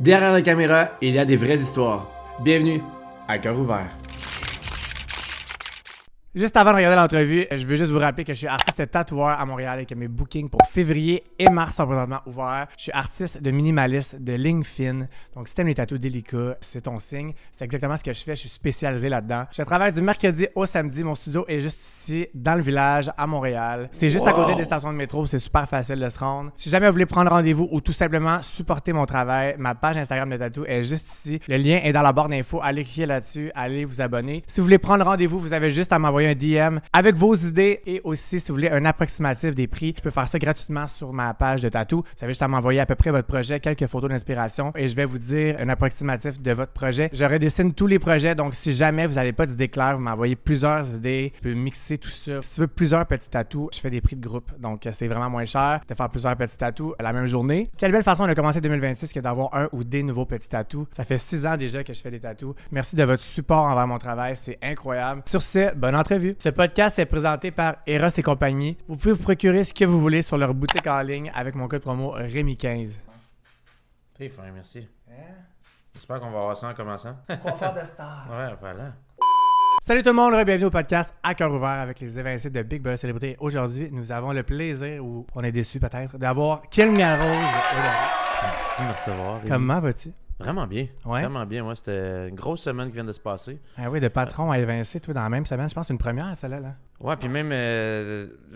Derrière la caméra, il y a des vraies histoires. Bienvenue à Cœur ouvert. Juste avant de regarder l'entrevue, je veux juste vous rappeler que je suis artiste tatoueur à Montréal et que mes bookings pour février et mars sont présentement ouverts. Je suis artiste de minimaliste, de ligne fine. Donc, si t'aimes les tatous délicats, c'est ton signe. C'est exactement ce que je fais. Je suis spécialisé là-dedans. Je travaille du mercredi au samedi. Mon studio est juste ici, dans le village, à Montréal. C'est juste à côté des stations de métro. C'est super facile de se rendre. Si jamais vous voulez prendre rendez-vous ou tout simplement supporter mon travail, ma page Instagram de tatou est juste ici. Le lien est dans la barre d'infos. Allez cliquer là-dessus. Allez vous abonner. Si vous voulez prendre rendez-vous, vous avez juste à m'envoyer un DM avec vos idées et aussi si vous voulez un approximatif des prix. Je peux faire ça gratuitement sur ma page de tatou. Vous avez juste à m'envoyer à peu près votre projet, quelques photos d'inspiration et je vais vous dire un approximatif de votre projet. Je redessine tous les projets, donc si jamais vous n'avez pas d'idées claires, vous m'envoyez plusieurs idées. Je peux mixer tout ça. Si tu veux plusieurs petits tatous, je fais des prix de groupe, donc c'est vraiment moins cher de faire plusieurs petits tatous la même journée. Quelle belle façon de commencer 2026 que d'avoir un ou des nouveaux petits tatous. Ça fait 6 ans déjà que je fais des tatous. Merci de votre support envers mon travail, c'est incroyable. Sur ce, bonne entrevue. Ce podcast est présenté par Eros et compagnie. Vous pouvez vous procurer ce que vous voulez sur leur boutique en ligne avec mon code promo Rémi15. Très fin, merci. J'espère qu'on va avoir ça en commençant. Confort de star. Ouais, voilà. Salut tout le monde, bienvenue au podcast À Cœur ouvert avec les évincés de Big Brother Célébrité. Aujourd'hui, nous avons le plaisir, ou on est déçus peut-être, d'avoir Kilmia Rose aujourd'hui. Merci de me recevoir. Rémi. Comment vas-tu? Vraiment bien. Ouais. Vraiment bien. Moi, c'était une grosse semaine qui vient de se passer. Ah oui, de patron à évincé, toi, dans la même semaine. Je pense que c'est une première, celle-là. Là. Ouais, puis même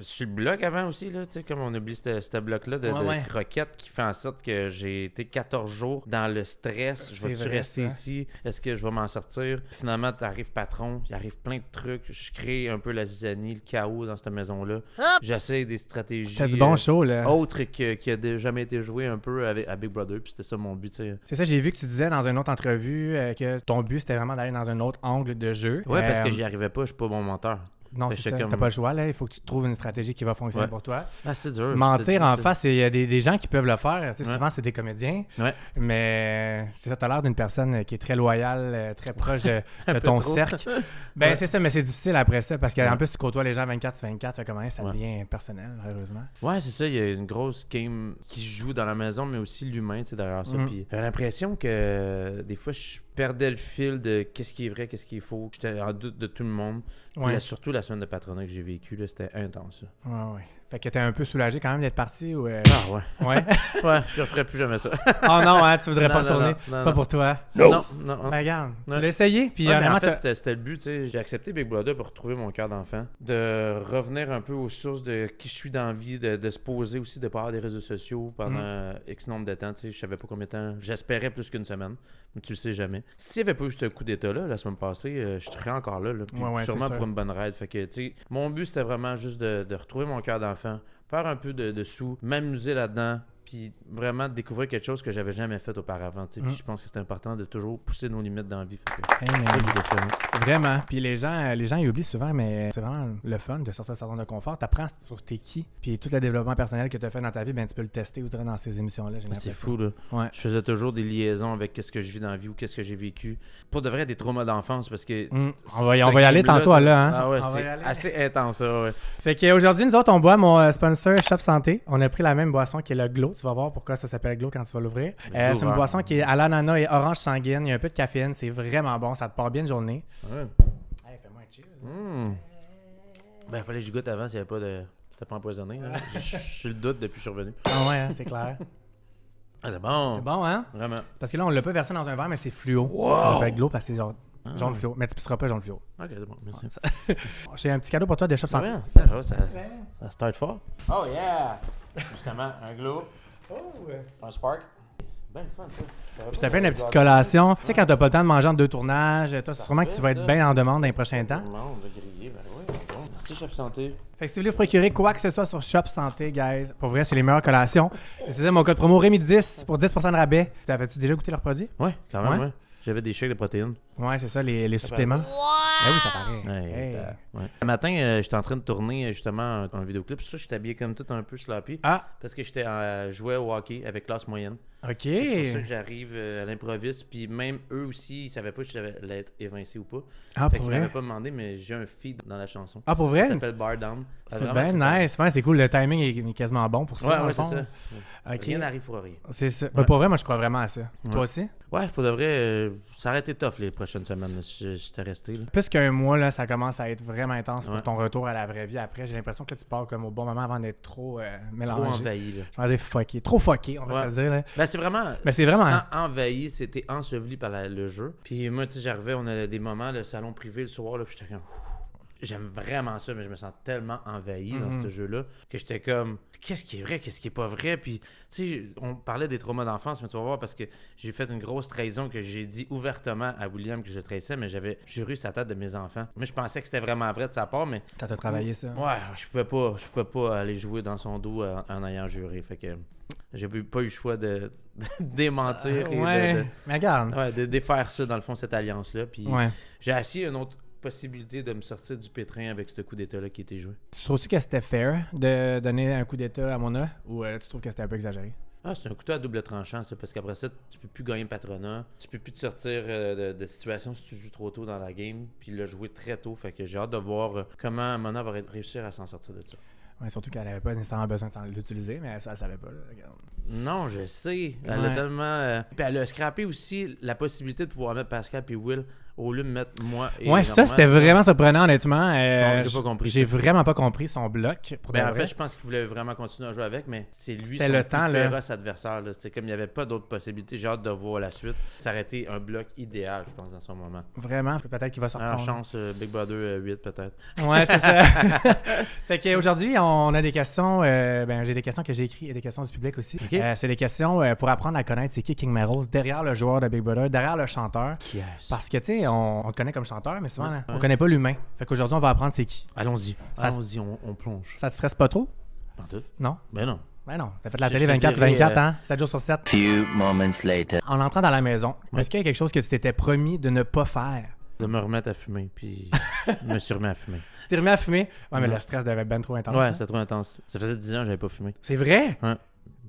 sur le bloc avant aussi, là, tu sais, comme on oublie ce bloc-là de croquettes qui fait en sorte que j'ai été 14 jours dans le stress. Je vais-tu rester ici? Est-ce que je vais m'en sortir? Finalement, t'arrives patron, il arrive plein de trucs. Je crée un peu la zizanie, le chaos dans cette maison-là. J'essaie des stratégies C'était du bon show, là. autres qui a jamais été joué un peu à Big Brother, puis c'était ça mon but, tu sais. C'est ça, j'ai vu que tu disais dans une autre entrevue que ton but, c'était vraiment d'aller dans un autre angle de jeu. Ouais, parce que j'y arrivais pas, je suis pas bon menteur. Non, c'est ça. T'as pas le choix, là. Il faut que tu trouves une stratégie qui va fonctionner pour toi. Ah, c'est dur. Mentir en face, il y a des gens qui peuvent le faire. Tu sais, souvent, c'est des comédiens. Ouais. Mais c'est ça, t'as l'air d'une personne qui est très loyale, très proche de ton trop. cercle. Ben, c'est ça, mais c'est difficile après ça parce qu'en plus, tu côtoies les gens 24/24. Comment ça devient personnel, heureusement. Ouais, c'est ça. Il y a une grosse game qui se joue dans la maison, mais aussi l'humain, tu sais, derrière ça. Puis j'ai l'impression que des fois, je perdais le fil de qu'est-ce qui est vrai, qu'est-ce qui est faux. J'étais en doute de tout le monde. Puis surtout la semaine de patronat que j'ai vécu, là, c'était intense. Ça. Ouais. Fait que t'es un peu soulagé quand même d'être parti ou Ah ouais. Ouais. Ouais, je referais plus jamais ça. Oh non, hein, tu voudrais pas retourner. Non, c'est pas pour toi. Non. Ben, regarde, tu l'as essayé. Puis mais en fait, c'était le but. Tu sais, j'ai accepté Big Brother pour retrouver mon cœur d'enfant. De revenir un peu aux sources de qui je suis dans la vie, de se poser aussi, de pas avoir des réseaux sociaux pendant X nombre de temps. Tu sais, je savais pas combien de temps. J'espérais plus qu'une semaine. Mais tu le sais jamais. S'il n'y avait pas eu ce coup d'état-là, la semaine passée, je serais encore là. Puis sûrement pour une bonne ride. Fait que, tu sais, mon but, c'était vraiment juste de retrouver mon cœur d'enfant, faire un peu de sous, m'amuser là-dedans, puis vraiment découvrir quelque chose que j'avais jamais fait auparavant. Puis je pense que c'est important de toujours pousser nos limites dans la vie. Vraiment. Puis les gens ils oublient souvent, mais c'est vraiment le fun de sortir de sa zone de confort. T'apprends sur t'es qui, puis tout le développement personnel que tu as fait dans ta vie, ben tu peux le tester dans ces émissions-là. C'est fou, là. Ouais. Je faisais toujours des liaisons avec qu'est-ce que je vis dans la vie ou qu'est-ce que j'ai vécu. Pour de vrai, des traumas d'enfance, parce que... On va y aller tantôt, là. Hein? Ah ouais, c'est assez intense, ça, ouais. Fait qu'aujourd'hui, nous autres, on boit mon sponsor Shop Santé. On a pris la même boisson qui est le Glow. Tu vas voir pourquoi ça s'appelle Glow quand tu vas l'ouvrir. C'est une boisson qui est à l'ananas et orange sanguine. Il y a un peu de caféine. C'est vraiment bon. Ça te part bien de journée. Ouais. Hey, fais-moi un cheers. Ben, il fallait que je goûte avant s'il n'y avait pas de... C'était pas empoisonné. Je suis le doute depuis que je suis revenu. Ah ouais, hein, c'est clair. Ah, c'est bon. C'est bon, hein? Vraiment. Parce que là, on l'a pas versé dans un verre, mais c'est fluo. Wow. Ça s'appelle Glow parce que c'est genre jaune fluo. Mais tu ne pisseras pas jaune fluo. Ok, c'est bon. Merci. J'ai un petit cadeau pour toi de Shop Santé. Ça start fort. Oh yeah! Justement, un glow. Un spark. Ben fun, ça. Puis t'as fait une petite collation. Tu sais, quand t'as pas le temps de manger en 2 tournages, toi, c'est sûrement que tu vas être bien en demande dans les prochains temps. Merci, Shop Santé. Fait que si vous voulez vous procurer quoi que ce soit sur Shop Santé, guys, pour vrai, c'est les meilleures collations. C'est mon code promo Rémi10 pour 10% de rabais. T'avais-tu déjà goûté leurs produits? Ouais, quand même, ouais. J'avais des shakes de protéines. Ouais, c'est ça, les suppléments. Ben oui, ça paraît. Ouais. Le matin, j'étais en train de tourner justement un vidéoclip. Ça, j'étais habillé comme tout un peu sloppy. Ah! Parce que j'étais jouais au hockey avec classe moyenne. OK. C'est pour ça que j'arrive à l'improviste. Puis même eux aussi, ils savaient pas si j'allais être évincé ou pas. Ah, Fait pour qu'ils vrai? m'avaient pas demandé, mais j'ai un feed dans la chanson. Ah, pour Ça vrai? s'appelle Bar Down. C'est bien nice. Ouais, c'est cool. Le timing est quasiment bon pour ça. dans Ouais, le c'est fond. ça. OK. Rien n'arrive pour rien. C'est ça. Ouais. Pour vrai, moi, je crois vraiment à ça. Toi Ouais. aussi? Ouais, pour de vrai, ça aurait été tough les prochaines semaines là, si j'étais resté. Là. Plus qu'un mois, là, ça commence à être vraiment intense pour Ouais. ton retour à la vraie vie après. J'ai l'impression que tu pars comme au bon moment avant d'être trop Trop mélangé. envahi. Là. Je vais dire fucké. Trop fucké, on va Ouais. se le dire. Là. Ben, c'est vraiment. Mais c'est vraiment- Tu te sens envahi, c'était enseveli par le jeu. Puis moi, tu sais, j'arrivais, on a des moments, le salon privé le soir, là, puis j'étais comme. J'aime vraiment ça, mais je me sens tellement envahi dans ce jeu-là que j'étais comme, qu'est-ce qui est vrai, qu'est-ce qui est pas vrai? Puis, tu sais, on parlait des traumas d'enfance, mais tu vas voir, parce que j'ai fait une grosse trahison que j'ai dit ouvertement à William que je trahissais, mais j'avais juré sa tête de mes enfants. Moi, je pensais que c'était vraiment vrai de sa part, mais Ça t'a travaillé ça? ouais, je pouvais pas aller jouer dans son dos en ayant juré. Fait que j'ai pas eu le choix de démentir et Ouais, mais regarde. de défaire ça, dans le fond, cette alliance-là. Puis Ouais. j'ai assis une autre possibilité de me sortir du pétrin avec ce coup d'état-là qui était joué. Tu trouves-tu que c'était fair de donner un coup d'état à Mona ou tu trouves que c'était un peu exagéré? Ah, c'est un couteau à double tranchant, ça, parce qu'après ça, tu peux plus gagner le patronat, tu peux plus te sortir de situation si tu joues trop tôt dans la game, puis le jouer très tôt. Fait que j'ai hâte de voir comment Mona va réussir à s'en sortir de ça. Ouais, surtout qu'elle avait pas nécessairement besoin de l'utiliser, mais elle savait pas. Là, regarde. Non, je sais. Elle a Ouais. tellement. Puis elle a scrappé aussi la possibilité de pouvoir mettre Pascal puis Will au lieu de mettre moi et Ouais, ça Normand. c'était vraiment surprenant, honnêtement. J'ai pas compris J'ai ça. vraiment pas compris son bloc. Pour Ben, de en vrai. fait, je pense qu'il voulait vraiment continuer à jouer avec, mais c'est lui C'était son le plus temps, là. féroce adversaire. Là. C'est comme il n'y avait pas d'autres possibilités. J'ai hâte de voir la suite. Ça aurait été un bloc idéal, je pense, dans son moment. Vraiment, peut-être qu'il va En sortir. chance, Big Brother 8 peut-être. Ouais, c'est ça. Fait qu'aujourd'hui, on a des questions. J'ai des questions que j'ai écrites et des questions du public aussi. Ok. C'est des questions pour apprendre à connaître c'est qui King Merrells derrière le joueur de Big Brother, derrière le chanteur. Qui est-ce? Parce que, tu sais, on le connaît comme chanteur, mais souvent, Ouais, là, on ouais. connaît pas l'humain. Fait qu'aujourd'hui, on va apprendre c'est qui. Allons-y. Ça- Allons-y, on plonge. Ça te stresse pas trop? En tout. Non? Ben non. Ben non. T'as fait la Je télé te 24 sur dirais, 24, hein? 7 jours sur 7. Few moments later. En entrant dans la maison, Ouais. est-ce qu'il y a quelque chose que tu t'étais promis de ne pas faire? De me remettre à fumer, puis je me suis remis à fumer. Tu t'es remis à fumer? Ouais, mais Ouais. le stress devait être ben trop intense. Ouais, hein? c'était trop intense. Ça faisait 10 ans que j'avais pas fumé. C'est vrai? Ouais.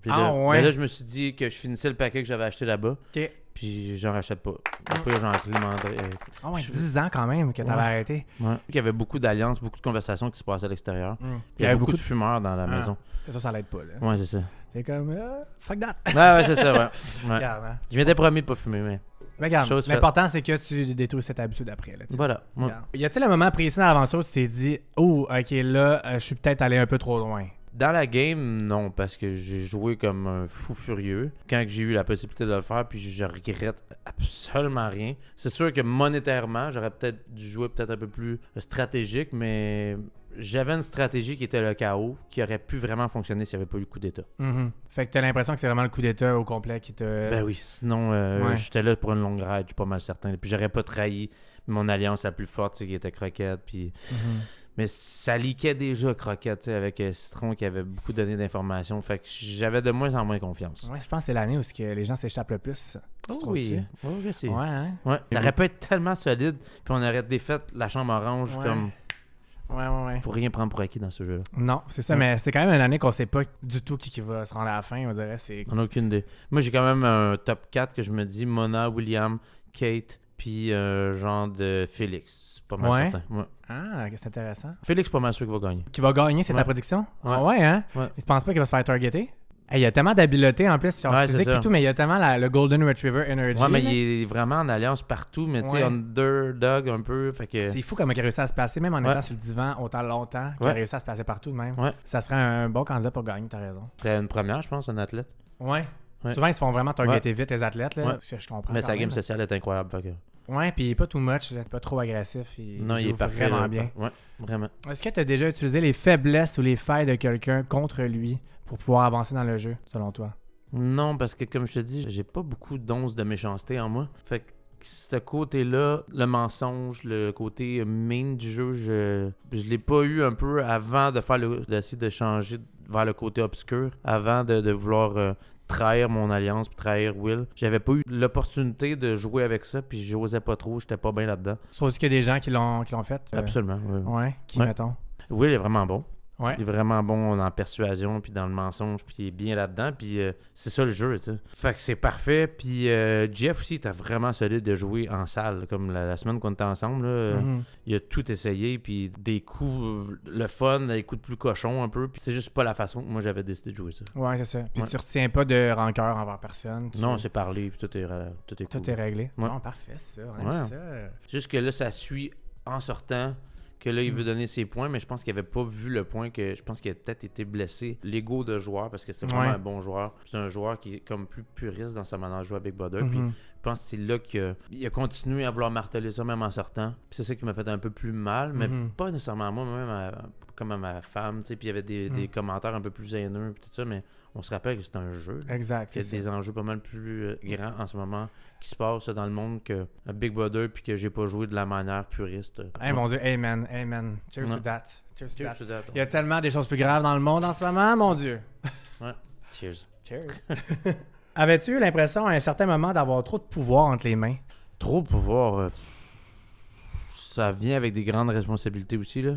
Puis Ah, là, ouais. ben là, je me suis dit que je finissais le paquet que j'avais acheté là-bas, OK. puis j'en rachète pas. Après, j'en clémenterai. Ah ouais, Je- 10 ans quand même que t'avais Ouais. arrêté. Ouais. Il y avait beaucoup d'alliances, beaucoup de conversations qui se passaient à l'extérieur. Puis il y avait avait beaucoup de fumeurs dans la Ah. maison. Ça l'aide pas, là. Ouais, c'est ça. C'est comme, fuck that. Ouais, c'est ça, ouais. Ouais. Regarde, hein. Je m'étais promis de pas fumer, mais Mais regarde, Chose faite. l'important, c'est que tu détruis cette habitude après, là, tu sais. voilà. Ouais. Regarde. Y a-t-il un moment précis dans l'aventure où tu t'es dit, oh, ok, là, je suis peut-être allé un peu trop loin? Dans la game, non, parce que j'ai joué comme un fou furieux quand j'ai eu la possibilité de le faire, puis je regrette absolument rien. C'est sûr que monétairement, j'aurais peut-être dû jouer peut-être un peu plus stratégique, mais j'avais une stratégie qui était le chaos, qui aurait pu vraiment fonctionner s'il n'y avait pas eu le coup d'état. Mhm. Fait que t'as l'impression que c'est vraiment le coup d'état au complet qui te... Ben oui, sinon, Ouais. j'étais là pour une longue ride, je suis pas mal certain. Puis j'aurais pas trahi mon alliance la plus forte, c'est qui était Croquette, puis... Mhm. Mais ça leakait déjà Croquette, tu sais, avec Citron qui avait beaucoup donné d'informations. Fait que j'avais de moins en moins confiance. Ouais, je pense que c'est l'année où ce que les gens s'échappent le plus, ça. Tu trouves-tu? Oui, c'est... Ouais, hein? Ouais. Ça aurait pu être tellement solide, puis on aurait défait la chambre orange Ouais. comme... Ouais. Faut rien prendre pour acquis dans ce jeu-là. Non, c'est ça, Ouais. mais c'est quand même une année qu'on sait pas du tout qui va se rendre à la fin, on dirait. C'est... On n'a aucune idée. Moi, j'ai quand même un top 4 que je me dis Mona, William, Kate, puis genre de Félix. C'est pas mal Ouais. certain. Ouais. Ah, c'est intéressant. Félix, pas mal sûr qu'il va gagner. Qui va gagner, c'est ta Ouais. prédiction? Ouais. Ah ouais, hein? Ouais. Je pense pas qu'il va se faire targeter. Hey, il y a tellement d'habileté en plus sur Ouais, c'est physique ça. et tout, mais il y a tellement le Golden Retriever Energy. Ouais, mais là. il est vraiment en alliance partout, mais tu sais, Ouais. underdog un peu. Fait que... C'est fou comment il a réussi à se placer, même en Ouais. étant sur le divan autant longtemps, qu'il a Ouais. réussi à se placer partout de même. Ouais. Ça serait un bon candidat pour gagner, t'as raison. C'est une première, je pense, un athlète. Ouais. Ouais. Souvent, ils se font vraiment targeter vite, les athlètes, là. Ouais. Ce que je comprends. Mais quand sa game même. sociale est incroyable. Fait que... Ouais, puis il est pas too much, là, pas trop agressif. Non, il joue est parfait. vraiment là. bien. Ouais, vraiment. Est-ce que tu as déjà utilisé les faiblesses ou les failles de quelqu'un contre lui pour pouvoir avancer dans le jeu, selon toi? Non, parce que comme je te dis, j'ai pas beaucoup d'onces de méchanceté en moi. Fait que ce côté-là, le mensonge, le côté mean du jeu, je l'ai pas eu un peu avant de faire d'essayer de changer vers le côté obscur, avant de vouloir trahir mon alliance puis trahir Will. J'avais pas eu l'opportunité de jouer avec ça, puis j'osais pas trop, j'étais pas bien là-dedans. Trouves-tu qu'il y a des gens qui l'ont fait? Absolument. Ouais. Ouais. Qui, Ouais. mettons? Will est vraiment bon. Ouais. Il est vraiment bon en persuasion, puis dans le mensonge, puis il est bien là-dedans, puis c'est ça le jeu, tu sais. Fait que c'est parfait, puis Jeff aussi était vraiment solide de jouer en salle, comme la semaine qu'on était ensemble, là, il a tout essayé, puis des coups, le fun, des coups de plus cochon un peu, puis c'est juste pas la façon que moi j'avais décidé de jouer ça. Ouais, c'est ça. Puis tu retiens pas de rancœur envers personne. Non, c'est parlé, puis tout est cool. Tout est réglé. Ouais. Bon, parfait, ça. Ça. Juste que là, ça suit en sortant, que là, il veut donner ses points, mais je pense qu'il avait pas vu le point que je pense qu'il a peut-être été blessé. L'ego de joueur, parce que c'est vraiment un bon joueur. C'est un joueur qui est comme plus puriste dans sa manière de jouer à Big Brother. Puis je pense que c'est là qu'il a continué à vouloir marteler ça même en sortant. Puis c'est ça qui m'a fait un peu plus mal, mais pas nécessairement à moi, même comme à ma femme. Puis il y avait des commentaires un peu plus haineux, puis tout ça, mais on se rappelle que c'est un jeu. Exact. Il y a des enjeux pas mal plus grands en ce moment qui se passent dans le monde que Big Brother, puis que j'ai pas joué de la manière puriste. Hey mon Dieu, amen. Cheers to that. Cheers to that. Il y a tellement des choses plus graves dans le monde en ce moment, mon Dieu. Ouais. Cheers. Avais-tu eu l'impression à un certain moment d'avoir trop de pouvoir entre les mains? Trop de pouvoir, ça vient avec des grandes responsabilités aussi, là.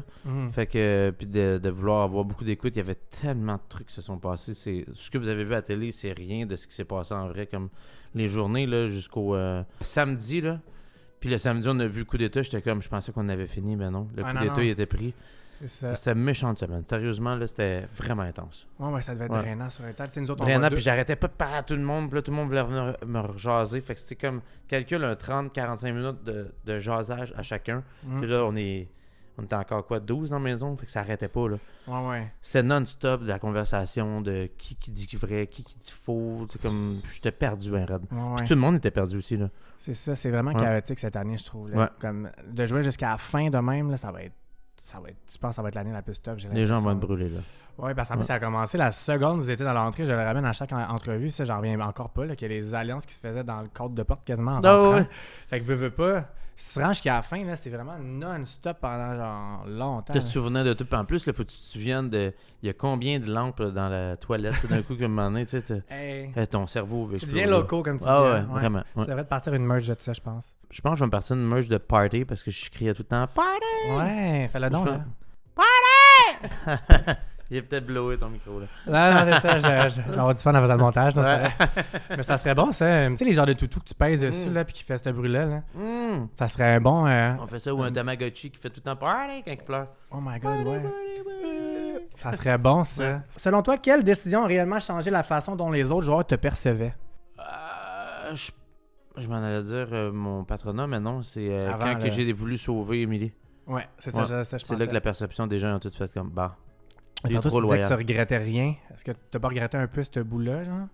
Fait que, puis de vouloir avoir beaucoup d'écoute, il y avait tellement de trucs qui se sont passés. Ce que vous avez vu à la télé, c'est rien de ce qui s'est passé en vrai, comme les journées, là, jusqu'au samedi, là. Puis le samedi, on a vu le coup d'État, je pensais qu'on avait fini, mais non. Le coup d'État, il était pris. C'est ça. C'était méchante semaine. Sérieusement, là, c'était vraiment intense. Ouais, ça devait être drainant sur un tas. Nous autres, drainant, puis j'arrêtais pas de parler à tout le monde. Puis là, tout le monde voulait venir me rejaser. Fait que c'était comme, calcule un 30-45 minutes de jasage à chacun. Puis là, on était encore 12 dans la maison. Fait que ça arrêtait pas, là. Ouais. C'était non-stop de la conversation de qui dit vrai, qui dit faux. C'est comme, j'étais perdu, ben raide. Puis tout le monde était perdu aussi, là. C'est ça, c'est vraiment chaotique cette année, je trouve. Là. Comme de jouer jusqu'à la fin de même, là, ça va être, je pense que ça va être l'année la plus tough. Les gens vont être brûlés, là. Oui, parce qu'en plus, ça a commencé la seconde où vous étiez dans l'entrée. Je le ramène à chaque entrevue. Ça, j'en reviens encore pas. Qu'il y a les alliances qui se faisaient dans le cadre de porte quasiment en rentrant. Fait que veux pas. Si tu te rends jusqu'à la fin, là, c'est vraiment non-stop pendant genre longtemps. Tu te souvenais de tout. En plus, il faut que tu te souviennes de. Il y a combien de lampes là, dans la toilette d'un coup, comme un moment donné, tu sais, ton cerveau veut exploser. Tu deviens loco, comme tu dis. Ouais, vraiment. Ça devrait te partir une merge de ça, je pense. Je pense que je vais me partir une merge de party parce que je criais tout le temps Party! Ouais, fais-le donc, là. Party! J'ai peut-être blowé ton micro, là. Non, c'est ça. J'aurais du fun avant le montage. Mais ça serait bon, ça. Tu sais, les genres de toutous que tu pèses dessus, là, puis qui fait ce bruit-là, là. Ça serait un bon... On fait ça, ou un Tamagotchi qui fait tout le temps Party quand il pleure. Oh my God, ouais. Ça serait bon, ça. Selon toi, quelle décision a réellement changé la façon dont les autres joueurs te percevaient? Je m'en allais dire mon patronat, mais non, c'est quand que j'ai voulu sauver Émilie. Ouais, c'est ça, je pensais. C'est là que la perception des gens ont tout fait comme, bah, il est trop loyal. Tu regrettais rien? Est-ce que t'as pas regretté un peu ce bout-là, genre?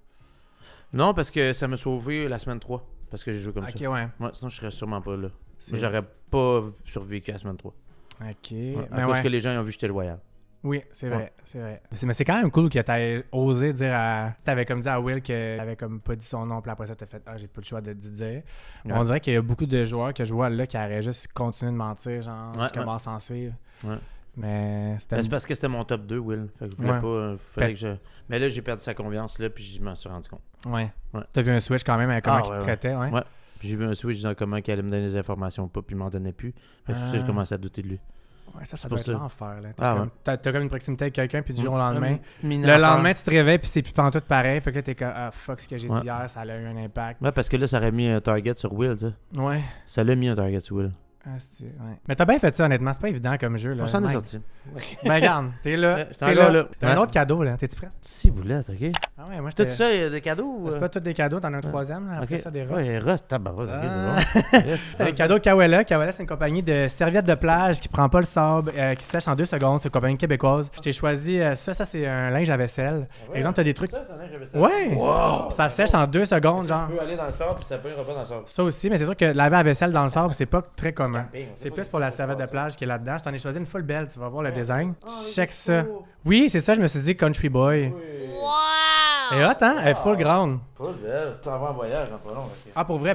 Non, parce que ça m'a sauvé la semaine 3, parce que j'ai joué comme ça. Ok, ouais. Sinon, je serais sûrement pas là. J'aurais pas survécu la semaine 3. Ok. Parce que les gens ont vu que j'étais loyal. Oui, c'est vrai, c'est vrai. Mais c'est quand même cool que t'aies osé dire à... T'avais comme dit à Will que t'avais comme pas dit son nom, puis après ça t'as fait « Ah, j'ai pas le choix de dire. » On dirait qu'il y a beaucoup de joueurs que je vois là qui auraient juste continué de mentir, genre, jusqu'à mort s'en suivre. Ouais. Mais c'était... C'est parce que c'était mon top 2, Will. Fait que je voulais pas... Fallait que je... Mais là, j'ai perdu sa confiance, là, puis je m'en suis rendu compte. Ouais. T'as vu un switch quand même à comment il te traitait, ouais? Ouais. Puis j'ai vu un switch dans comment il allait me donner des informations pas, puis il m'en donnait plus. Fait que c'est pour ça que j'ai commencé à douter de lui. Ouais, ça doit être l'enfer, là. T'as comme une proximité avec quelqu'un, puis du jour au lendemain, le lendemain, tu te réveilles, puis c'est plus pantoute pareil. Fait que là, t'es comme, ah, fuck, ce que j'ai dit hier, ça a eu un impact. Ouais, parce que là, ça aurait mis un target sur Will, tu sais. Ouais. Ça l'a mis un target sur Will. Ah, ouais. Mais t'as bien fait ça, honnêtement. C'est pas évident comme jeu, là. On s'en est sorti. Ben, regarde, t'es là. T'as un autre cadeau, là. T'es-tu prêt? Si, boulette, ok. Ah ouais, moi, tout ça, il y a des cadeaux? C'est pas tous des cadeaux, t'en as un troisième, là. Après ça, des Ross. Ouais, Ross, tabarouette, c'est les cadeaux Kawela. Kawela, c'est une compagnie de serviettes de plage qui prend pas le sable, qui sèche en 2 secondes. C'est une compagnie québécoise. Je t'ai choisi ça, c'est un linge à vaisselle. Par exemple, t'as des trucs. Ça, c'est un linge à vaisselle. Ouais! Wow. Ça sèche en 2 secondes, genre. Tu peux aller dans le sable, puis ça peut pas dans le sable. Ça aussi, mais c'est sûr que laver la vaisselle dans le sable, c'est pas très commun. C'est plus pour la serviette de plage qui est là-dedans. Je t'en ai choisi une full belle, tu vas voir le design. Check ça. Oui, c'est ça, je me suis dit Country Boy. Wow! Elle est hot, hein? Elle est full grande. Pas belle. Tu t'en vas en voyage en pas long. Ah, pour vrai,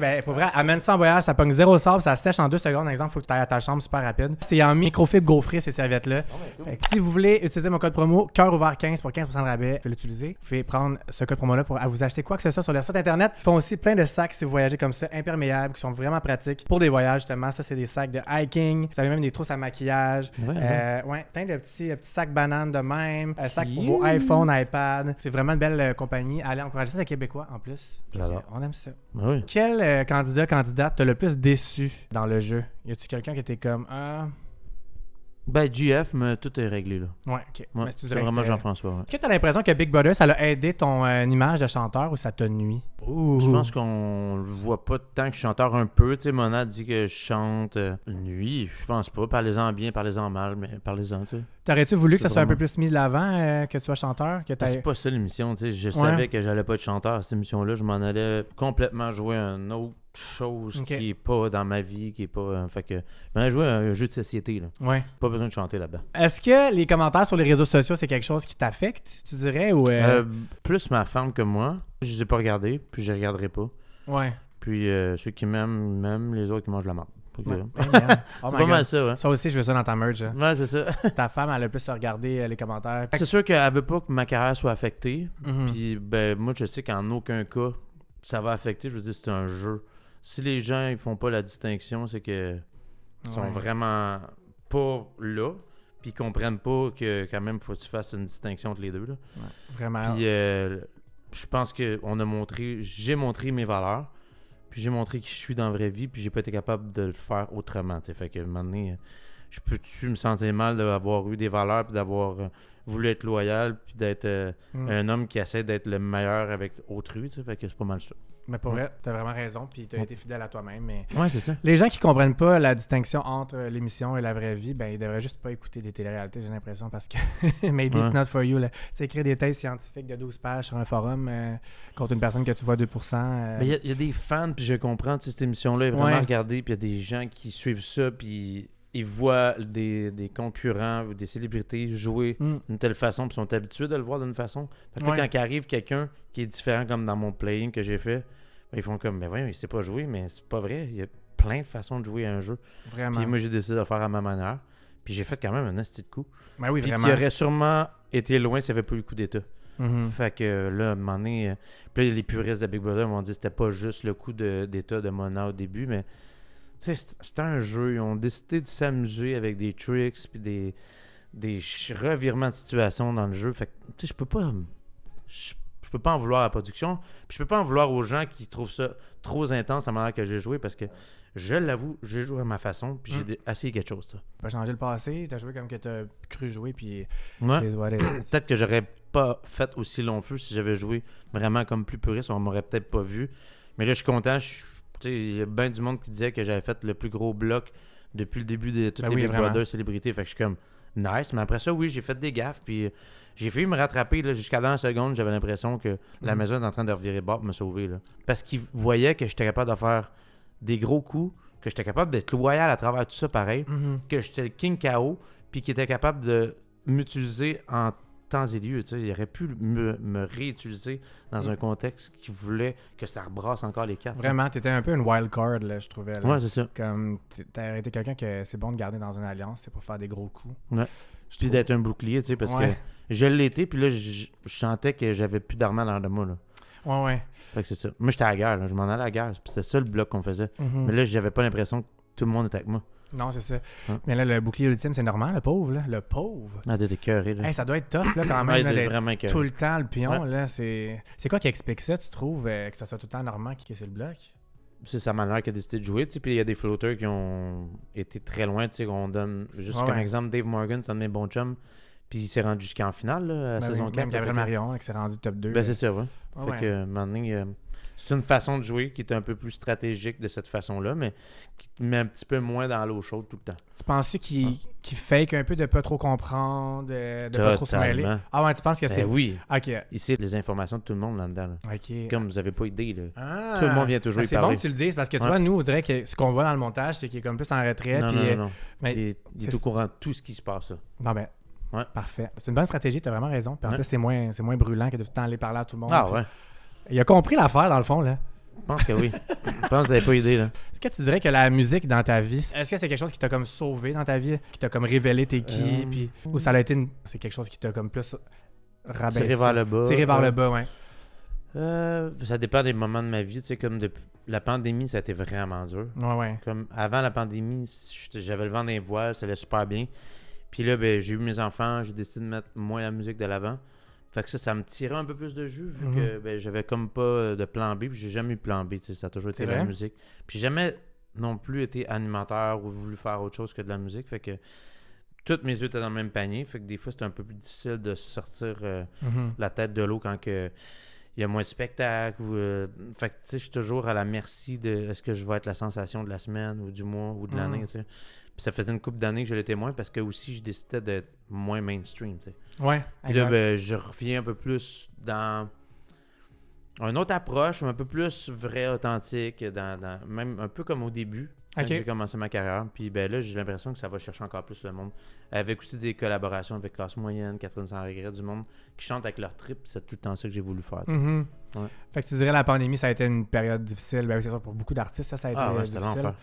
amène ça en voyage, ça pogne 0 sable, ça sèche en 2 secondes. Par exemple, faut que tu ailles à ta chambre super rapide. C'est en microfibre gaufré, ces serviettes-là. Fait que si vous voulez utiliser mon code promo, cœur ouvert 15 pour 15% de rabais, vous pouvez l'utiliser. Vous pouvez prendre ce code promo-là pour vous acheter quoi que ce soit sur leur site internet. Ils font aussi plein de sacs si vous voyagez comme ça, imperméables, qui sont vraiment pratiques pour des voyages, justement. Ça, c'est des sacs de hiking. Vous avez même des trousses à maquillage. Plein de petits sacs bananes de même. Sacs pour vos iPhones, iPad. C'est vraiment une belle compagnie. Allez encourager ça, les Québécois, en plus. J'adore. On aime ça. Oui. Quel candidate t'as le plus déçu dans le jeu? Y a-tu quelqu'un qui était comme Ben, GF, mais tout est réglé, là. Ouais, ok. Ouais, Mais si tu c'est dirais vraiment que Jean-François, ouais. est-ce que t'as l'impression que Big Brother, ça a aidé ton image de chanteur ou ça te nuit? Je pense qu'on le voit pas tant que je suis chanteur un peu. Tu sais, Mona dit que je chante nuit. Je pense pas. Parlez-en bien, parlez-en mal, mais parlez-en, tu sais. T'aurais-tu voulu que ça C'est soit un peu vraiment- plus mis de l'avant, que tu sois chanteur? Que C'est pas ça l'émission, tu sais. Je savais que j'allais pas être chanteur à cette émission-là. Je m'en allais complètement jouer une autre chose Ok. qui est pas dans ma vie, qui est pas. Fait que je m'en allais jouer à un jeu de société, là. Ouais. Pas besoin de chanter là-dedans. Est-ce que les commentaires sur les réseaux sociaux, c'est quelque chose qui t'affecte, tu dirais? Ou Plus ma femme que moi. Je les ai pas regardés, puis je les regarderai pas. Ouais. Puis ceux qui m'aiment, les autres qui mangent la marde. Fait que, Ouais. Hey, man. Oh c'est my pas mal God. ça, ouais. Ça aussi, je veux ça dans ta merch. Hein. Ouais, c'est ça. Ta femme, elle a le plus regardé les commentaires. C'est sûr qu'elle veut pas que ma carrière soit affectée. Mhm. Puis, ben, moi, je sais qu'en aucun cas, ça va affecter. Je veux dire, c'est un jeu. Si les gens ils font pas la distinction, c'est que ils sont Ouais. vraiment pas là. Puis ils comprennent pas que quand même, faut que tu fasses une distinction entre les deux. Là. Vraiment. Puis, je pense que j'ai montré mes valeurs. Puis j'ai montré qui je suis dans la vraie vie. Puis j'ai pas été capable de le faire autrement. T'sais. Fait que, à un moment donné, je peux-tu me sentir mal d'avoir eu des valeurs. Puis d'avoir voulu être loyal. Puis d'être un homme qui essaie d'être le meilleur avec autrui. T'sais. Fait que c'est pas mal ça. Mais pour vrai, t'as vraiment raison, puis t'as été fidèle à toi-même. Mais Ouais, c'est ça. les gens qui comprennent pas la distinction entre l'émission et la vraie vie, ben ils devraient juste pas écouter des téléréalités, j'ai l'impression, parce que maybe it's not for you. Tu sais, écrire des thèses scientifiques de 12 pages sur un forum contre une personne que tu vois 2%. Mais il y a des fans, puis je comprends, tu sais, cette émission-là est vraiment Ouais. regardée, puis il y a des gens qui suivent ça, puis ils voient des concurrents ou des célébrités jouer d'une telle façon, puis sont habitués de le voir d'une façon. Fait que là, Ouais. quand il arrive quelqu'un qui est différent, comme dans mon playing que j'ai fait, ben, ils font comme, mais voyons, il sait pas jouer, mais c'est pas vrai. Il y a plein de façons de jouer à un jeu. Vraiment. Puis moi, j'ai décidé de le faire à ma manière. Puis j'ai fait quand même un asti de coup. Ben oui, Puis vraiment. qui aurait sûrement été loin s'il n'y avait pas eu le coup d'état. Mhm. Fait que là, à un moment donné, puis là, les puristes de Big Brother m'ont dit que c'était pas juste le coup d'état de Mona au début, mais tu sais, c'était un jeu. Ils ont décidé de s'amuser avec des tricks puis des revirements de situation dans le jeu. Fait que, tu sais, je peux pas en vouloir à la production. Puis je peux pas en vouloir aux gens qui trouvent ça trop intense la manière que j'ai joué parce que, je l'avoue, j'ai joué à ma façon puis j'ai essayé quelque chose. Ça. Tu as changé le passé, t'as joué comme que t'as cru jouer, puis Ouais. les what it is. Peut-être que j'aurais pas fait aussi long feu si j'avais joué vraiment comme plus puriste. On m'aurait peut-être pas vu. Mais là, je suis content. Il y a bien du monde qui disait que j'avais fait le plus gros bloc depuis le début de toutes Ben les oui, Big vraiment. Brother célébrités. Fait que je suis comme nice. Mais après ça, oui, j'ai fait des gaffes. Puis j'ai failli me rattraper. Là, jusqu'à dans la seconde, j'avais l'impression que la maison est en train de revirer bord pour me sauver. Là. Parce qu'ils voyaient que j'étais capable de faire des gros coups, que j'étais capable d'être loyal à travers tout ça pareil, Mhm. que j'étais le King KO, puis qu'il était capable de m'utiliser en temps et lieu. Tu sais, il aurait pu me réutiliser dans un contexte qui voulait que ça rebrasse encore les cartes. Vraiment, t'étais un peu une wild card, là, je trouvais. Là. Ouais, c'est ça. Comme t'as été quelqu'un que c'est bon de garder dans une alliance, c'est pour faire des gros coups. Ouais. Je Puis trouve- d'être un bouclier, tu sais, parce Ouais. que je l'étais, puis là, je sentais que j'avais plus d'armes à l'air de moi. Là. Ouais, ouais. Fait que c'est ça. Moi, j'étais à la guerre, là. Je m'en allais à la guerre. Puis c'était ça le bloc qu'on faisait. Mhm. Mais là, j'avais pas l'impression que tout le monde était avec moi. Non, c'est ça. Ouais. Mais là, le bouclier ultime, c'est normal, le pauvre, là. Le pauvre. Ah, d'être écœuré, là. Hey, ça doit être tough, là, quand Ouais, même, là, d'être d'être vraiment écœuré. tout le temps le pion, Ouais. là. C'est quoi qui explique ça, tu trouves, que ça soit tout le temps Normand qui casse le bloc? C'est sa manière qui a décidé de jouer, tu sais. Puis il y a des flotteurs qui ont été très loin, tu sais. On donne, juste Ouais, comme ouais. exemple, Dave Morgan, c'est un de mes bons chums. Puis il s'est rendu jusqu'en finale, là, à la Ben saison oui, 4. même Gabriel Marion, qui s'est rendu top 2. Ben, c'est ça, ouais. Ouais, Fait ouais. que, à un moment donné, c'est une façon de jouer qui est un peu plus stratégique de cette façon-là, mais qui te met un petit peu moins dans l'eau chaude tout le temps. Tu penses-tu qu'il fake un peu de pas trop comprendre, de pas trop se mêler? Totalement. Ah ouais, tu penses que c'est... Ben oui. Ok. Il sait les informations de tout le monde là-dedans. Là. Ok. Comme vous n'avez pas idée, là. Ah. Tout le monde vient toujours Ben, y c'est parler. bon que tu le dises, parce que tu Ouais. vois, nous, on dirait que ce qu'on voit dans le montage, c'est qu'il est comme plus en retrait. Non, puis, non, non. mais Il est c'est- au courant de tout ce qui se passe. Là. Non, ben, Ouais. Parfait. C'est une bonne stratégie, tu as vraiment raison. Puis en Ouais. plus, c'est moins brûlant que de tout le temps aller parler à tout le monde. Ah Puis- ouais, Il a compris l'affaire, dans le fond, là. je pense que oui. Je pense que vous n'avez pas idée, là. Est-ce que tu dirais que la musique dans ta vie, est-ce que c'est quelque chose qui t'a comme sauvé dans ta vie, qui t'a comme révélé t'es qui, puis ou ça a été c'est quelque chose qui t'a comme plus rabaissé, Tiré vers le bas. tiré vers ouais. le bas, ouais. Ça dépend des moments de ma vie. Tu sais, comme depuis la pandémie, ça a été vraiment dur. Ouais, ouais. Comme avant la pandémie, j'avais le vent des voiles, ça allait super bien. Puis là, ben, j'ai eu mes enfants, j'ai décidé de mettre moins la musique de l'avant. Fait que ça me tirait un peu plus de jus, vu que ben, j'avais comme pas de plan B, puis j'ai jamais eu de plan B, tu sais, ça a toujours été C'est la vrai? musique. Puis j'ai jamais non plus été animateur ou voulu faire autre chose que de la musique, fait que toutes mes œufs étaient dans le même panier, fait que des fois c'était un peu plus difficile de sortir Mhm. la tête de l'eau quand que il y a moins de spectacles. Fait que tu sais, je suis toujours à la merci de est-ce que je vais être la sensation de la semaine ou du mois ou de l'année, tu sais. Puis ça faisait une couple d'années que je l'étais moins parce que aussi je décidais d'être moins mainstream, tu sais. Ouais. Puis là, exact. ben, je reviens un peu plus dans une autre approche, un peu plus vrai, authentique, même un peu comme au début, quand Ok. j'ai commencé ma carrière. Puis ben là, j'ai l'impression que ça va chercher encore plus le monde. Avec aussi des collaborations avec Classe Moyenne, Catherine Sans Regret, du monde qui chante avec leur trip. C'est tout le temps ça que j'ai voulu faire. tu sais. Mhm. Ouais. Fait que tu dirais la pandémie, ça a été une période difficile. Ben oui, c'est ça, pour beaucoup d'artistes, ça a été Ah ouais, c'était difficile. l'enfer.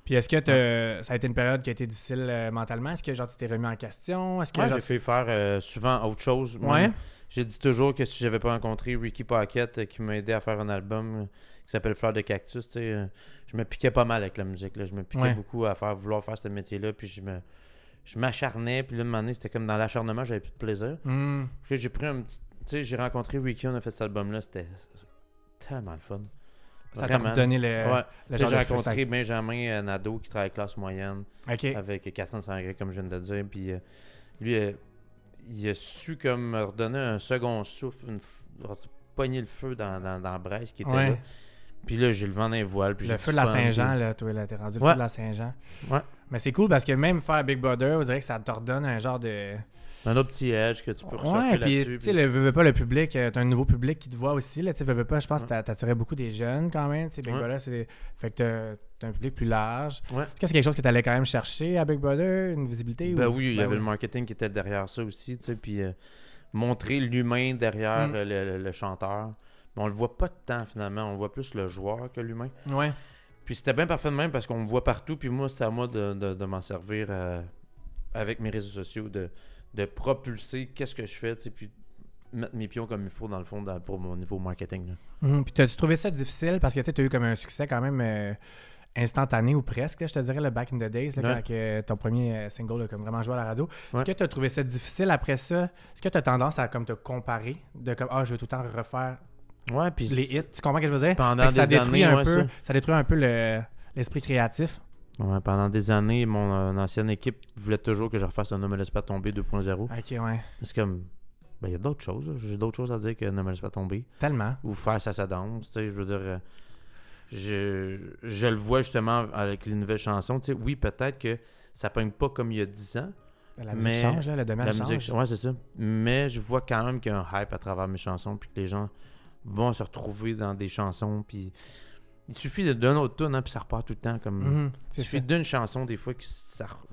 Puis est-ce que ça a été une période qui a été difficile mentalement? Est-ce que genre tu t'es remis en question? Est-ce que Ouais, genre, j'ai fait faire souvent autre chose. Ouais. Même, j'ai dit toujours que si j'avais pas rencontré Ricky Pocket qui m'a aidé à faire un album qui s'appelle Fleur de Cactus, tu sais, je me piquais pas mal avec la musique. Là. Je me piquais Ouais. beaucoup à vouloir faire ce métier-là. Puis je m'acharnais. Puis là, un moment donné, c'était comme dans l'acharnement, j'avais plus de plaisir. Hmm. Puis là, j'ai pris un petit. Tu sais, j'ai rencontré Ricky, on a fait cet album-là. C'était tellement le fun. Ça t'a Vraiment. redonné Ouais. le Là, genre j'ai de rencontré Benjamin Nadeau qui travaille avec Classe Moyenne. OK. Avec Catherine Sangret, comme je viens de le dire. Puis lui, il a su comme me redonner un second souffle, pogner le feu dans la braise qui était Ouais. là. Puis là, j'ai le vent dans les voiles. Puis Le j'ai feu du de la fun, Saint-Jean, puis- là, toi, là, t'es rendu le Ouais. feu de la Saint-Jean. Ouais. Mais c'est cool parce que même faire Big Brother, on dirait que ça te redonne un genre de... Un autre petit edge que tu peux ressortir Ouais, puis là-dessus. tu sais, veux pas le public, t'as un nouveau public qui te voit aussi, là, tu sais, veux pas, je pense que Ouais. t'attirais beaucoup des jeunes quand même, tu sais, Big Ouais. Brother, fait que t'as un public plus large. Ouais. Est-ce que c'est quelque chose que t'allais quand même chercher à Big Brother, une visibilité? Ben ou... oui, il y Ben avait le marketing qui était derrière ça aussi, tu sais, puis montrer l'humain derrière Mm. le chanteur. Mais on le voit pas de temps finalement, on voit plus le joueur que l'humain. Ouais. Puis c'était bien parfait de même parce qu'on me voit partout, puis moi, c'était à moi de m'en servir avec mes réseaux sociaux, de propulser qu'est-ce que je fais, tu sais, puis mettre mes pions comme il faut dans le fond pour mon niveau marketing. Là. Mhm. Puis t'as-tu trouvé ça difficile parce que tu as eu comme un succès quand même instantané ou presque, là, je te dirais, le back in the days, là, Ouais. quand que ton premier single a comme vraiment joué à la radio. Ouais. Est-ce que tu as trouvé ça difficile après ça? Est-ce que tu as tendance à comme te comparer, de comme je veux tout le temps refaire Ouais, puis les hits? Tu comprends ce que je veux dire? pendant Fait que ça des détruit années, un ouais, peu, ça. ça détruit un peu l'esprit créatif. Ouais, pendant des années, mon ancienne équipe voulait toujours que je refasse un Ne me laisse pas tomber 2.0. Ok, ouais. C'est comme, ben il y a d'autres choses, là. J'ai d'autres choses à dire que Ne me laisse pas tomber. Tellement. Ou faire ça danse, tu sais, je veux dire, je le vois justement avec les nouvelles chansons, tu sais, oui, peut-être que ça pogne pas comme il y a 10 ans, La musique Mais change, là, le domaine la change. musique, ouais, c'est ça, mais je vois quand même qu'il y a un hype à travers mes chansons, puis que les gens vont se retrouver dans des chansons, puis il suffit d'un autre tune, hein, puis ça repart tout le temps, comme... Mhm, Il c'est suffit ça. d'une chanson, des fois, que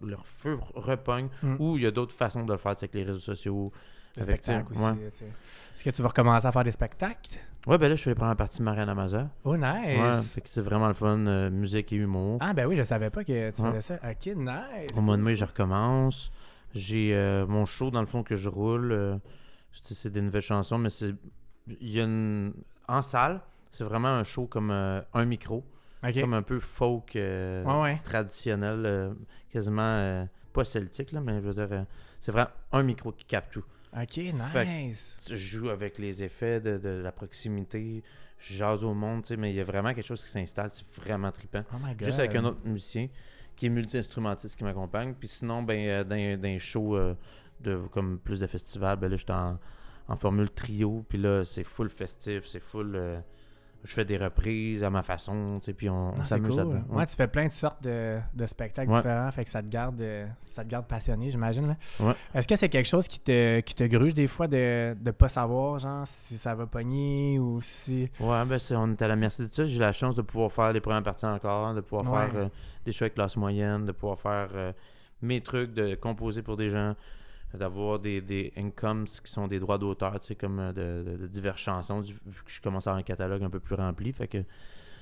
leur feu repogne, Mm. ou il y a d'autres façons de le faire, tu sais, avec les réseaux sociaux. Des avec, spectacles tu aussi. sais, tu sais. Est-ce que tu vas recommencer à faire des spectacles? Ouais, ben là, je fais les premières parties de Marianne Amaza. Oh, nice! Ouais, fait que c'est vraiment le fun, musique et humour. Ah, ben oui, je savais pas que tu Ouais. faisais ça. Ok, nice! Au mois de mai, je recommence. J'ai mon show, dans le fond, que je roule. C'est des nouvelles chansons, mais il y a en salle, c'est vraiment un show comme un micro. Ok. Comme un peu folk Ouais. traditionnel, quasiment pas celtique, là, mais je veux dire, c'est vraiment un micro qui capte tout. Ok, Fait nice! Je joue avec les effets de la proximité, je jase au monde, tu sais, mais il y a vraiment quelque chose qui s'installe, c'est vraiment trippant. Oh my god! Juste avec un autre musicien qui est multi-instrumentiste qui m'accompagne. Puis sinon, ben, dans un show comme plus de festivals, ben là, je suis en formule trio. Puis là, c'est full festif, c'est full... je fais des reprises à ma façon, tu sais, puis on Ah, c'est s'amuse cool. là-dedans. Ouais, tu fais plein de sortes de spectacles Ouais. différents, fait que ça te garde passionné, j'imagine. Là. Ouais. Est-ce que c'est quelque chose qui te gruge des fois de pas savoir, genre, si ça va pogner ou si... Ouais, ben on est à la merci de ça. J'ai la chance de pouvoir faire les premières parties encore, de pouvoir Ouais. faire des shows avec classe moyenne, de pouvoir faire mes trucs, de composer pour des gens. d'avoir des incomes qui sont des droits d'auteur, tu sais, comme de diverses chansons, vu que je commence à avoir un catalogue un peu plus rempli. Fait que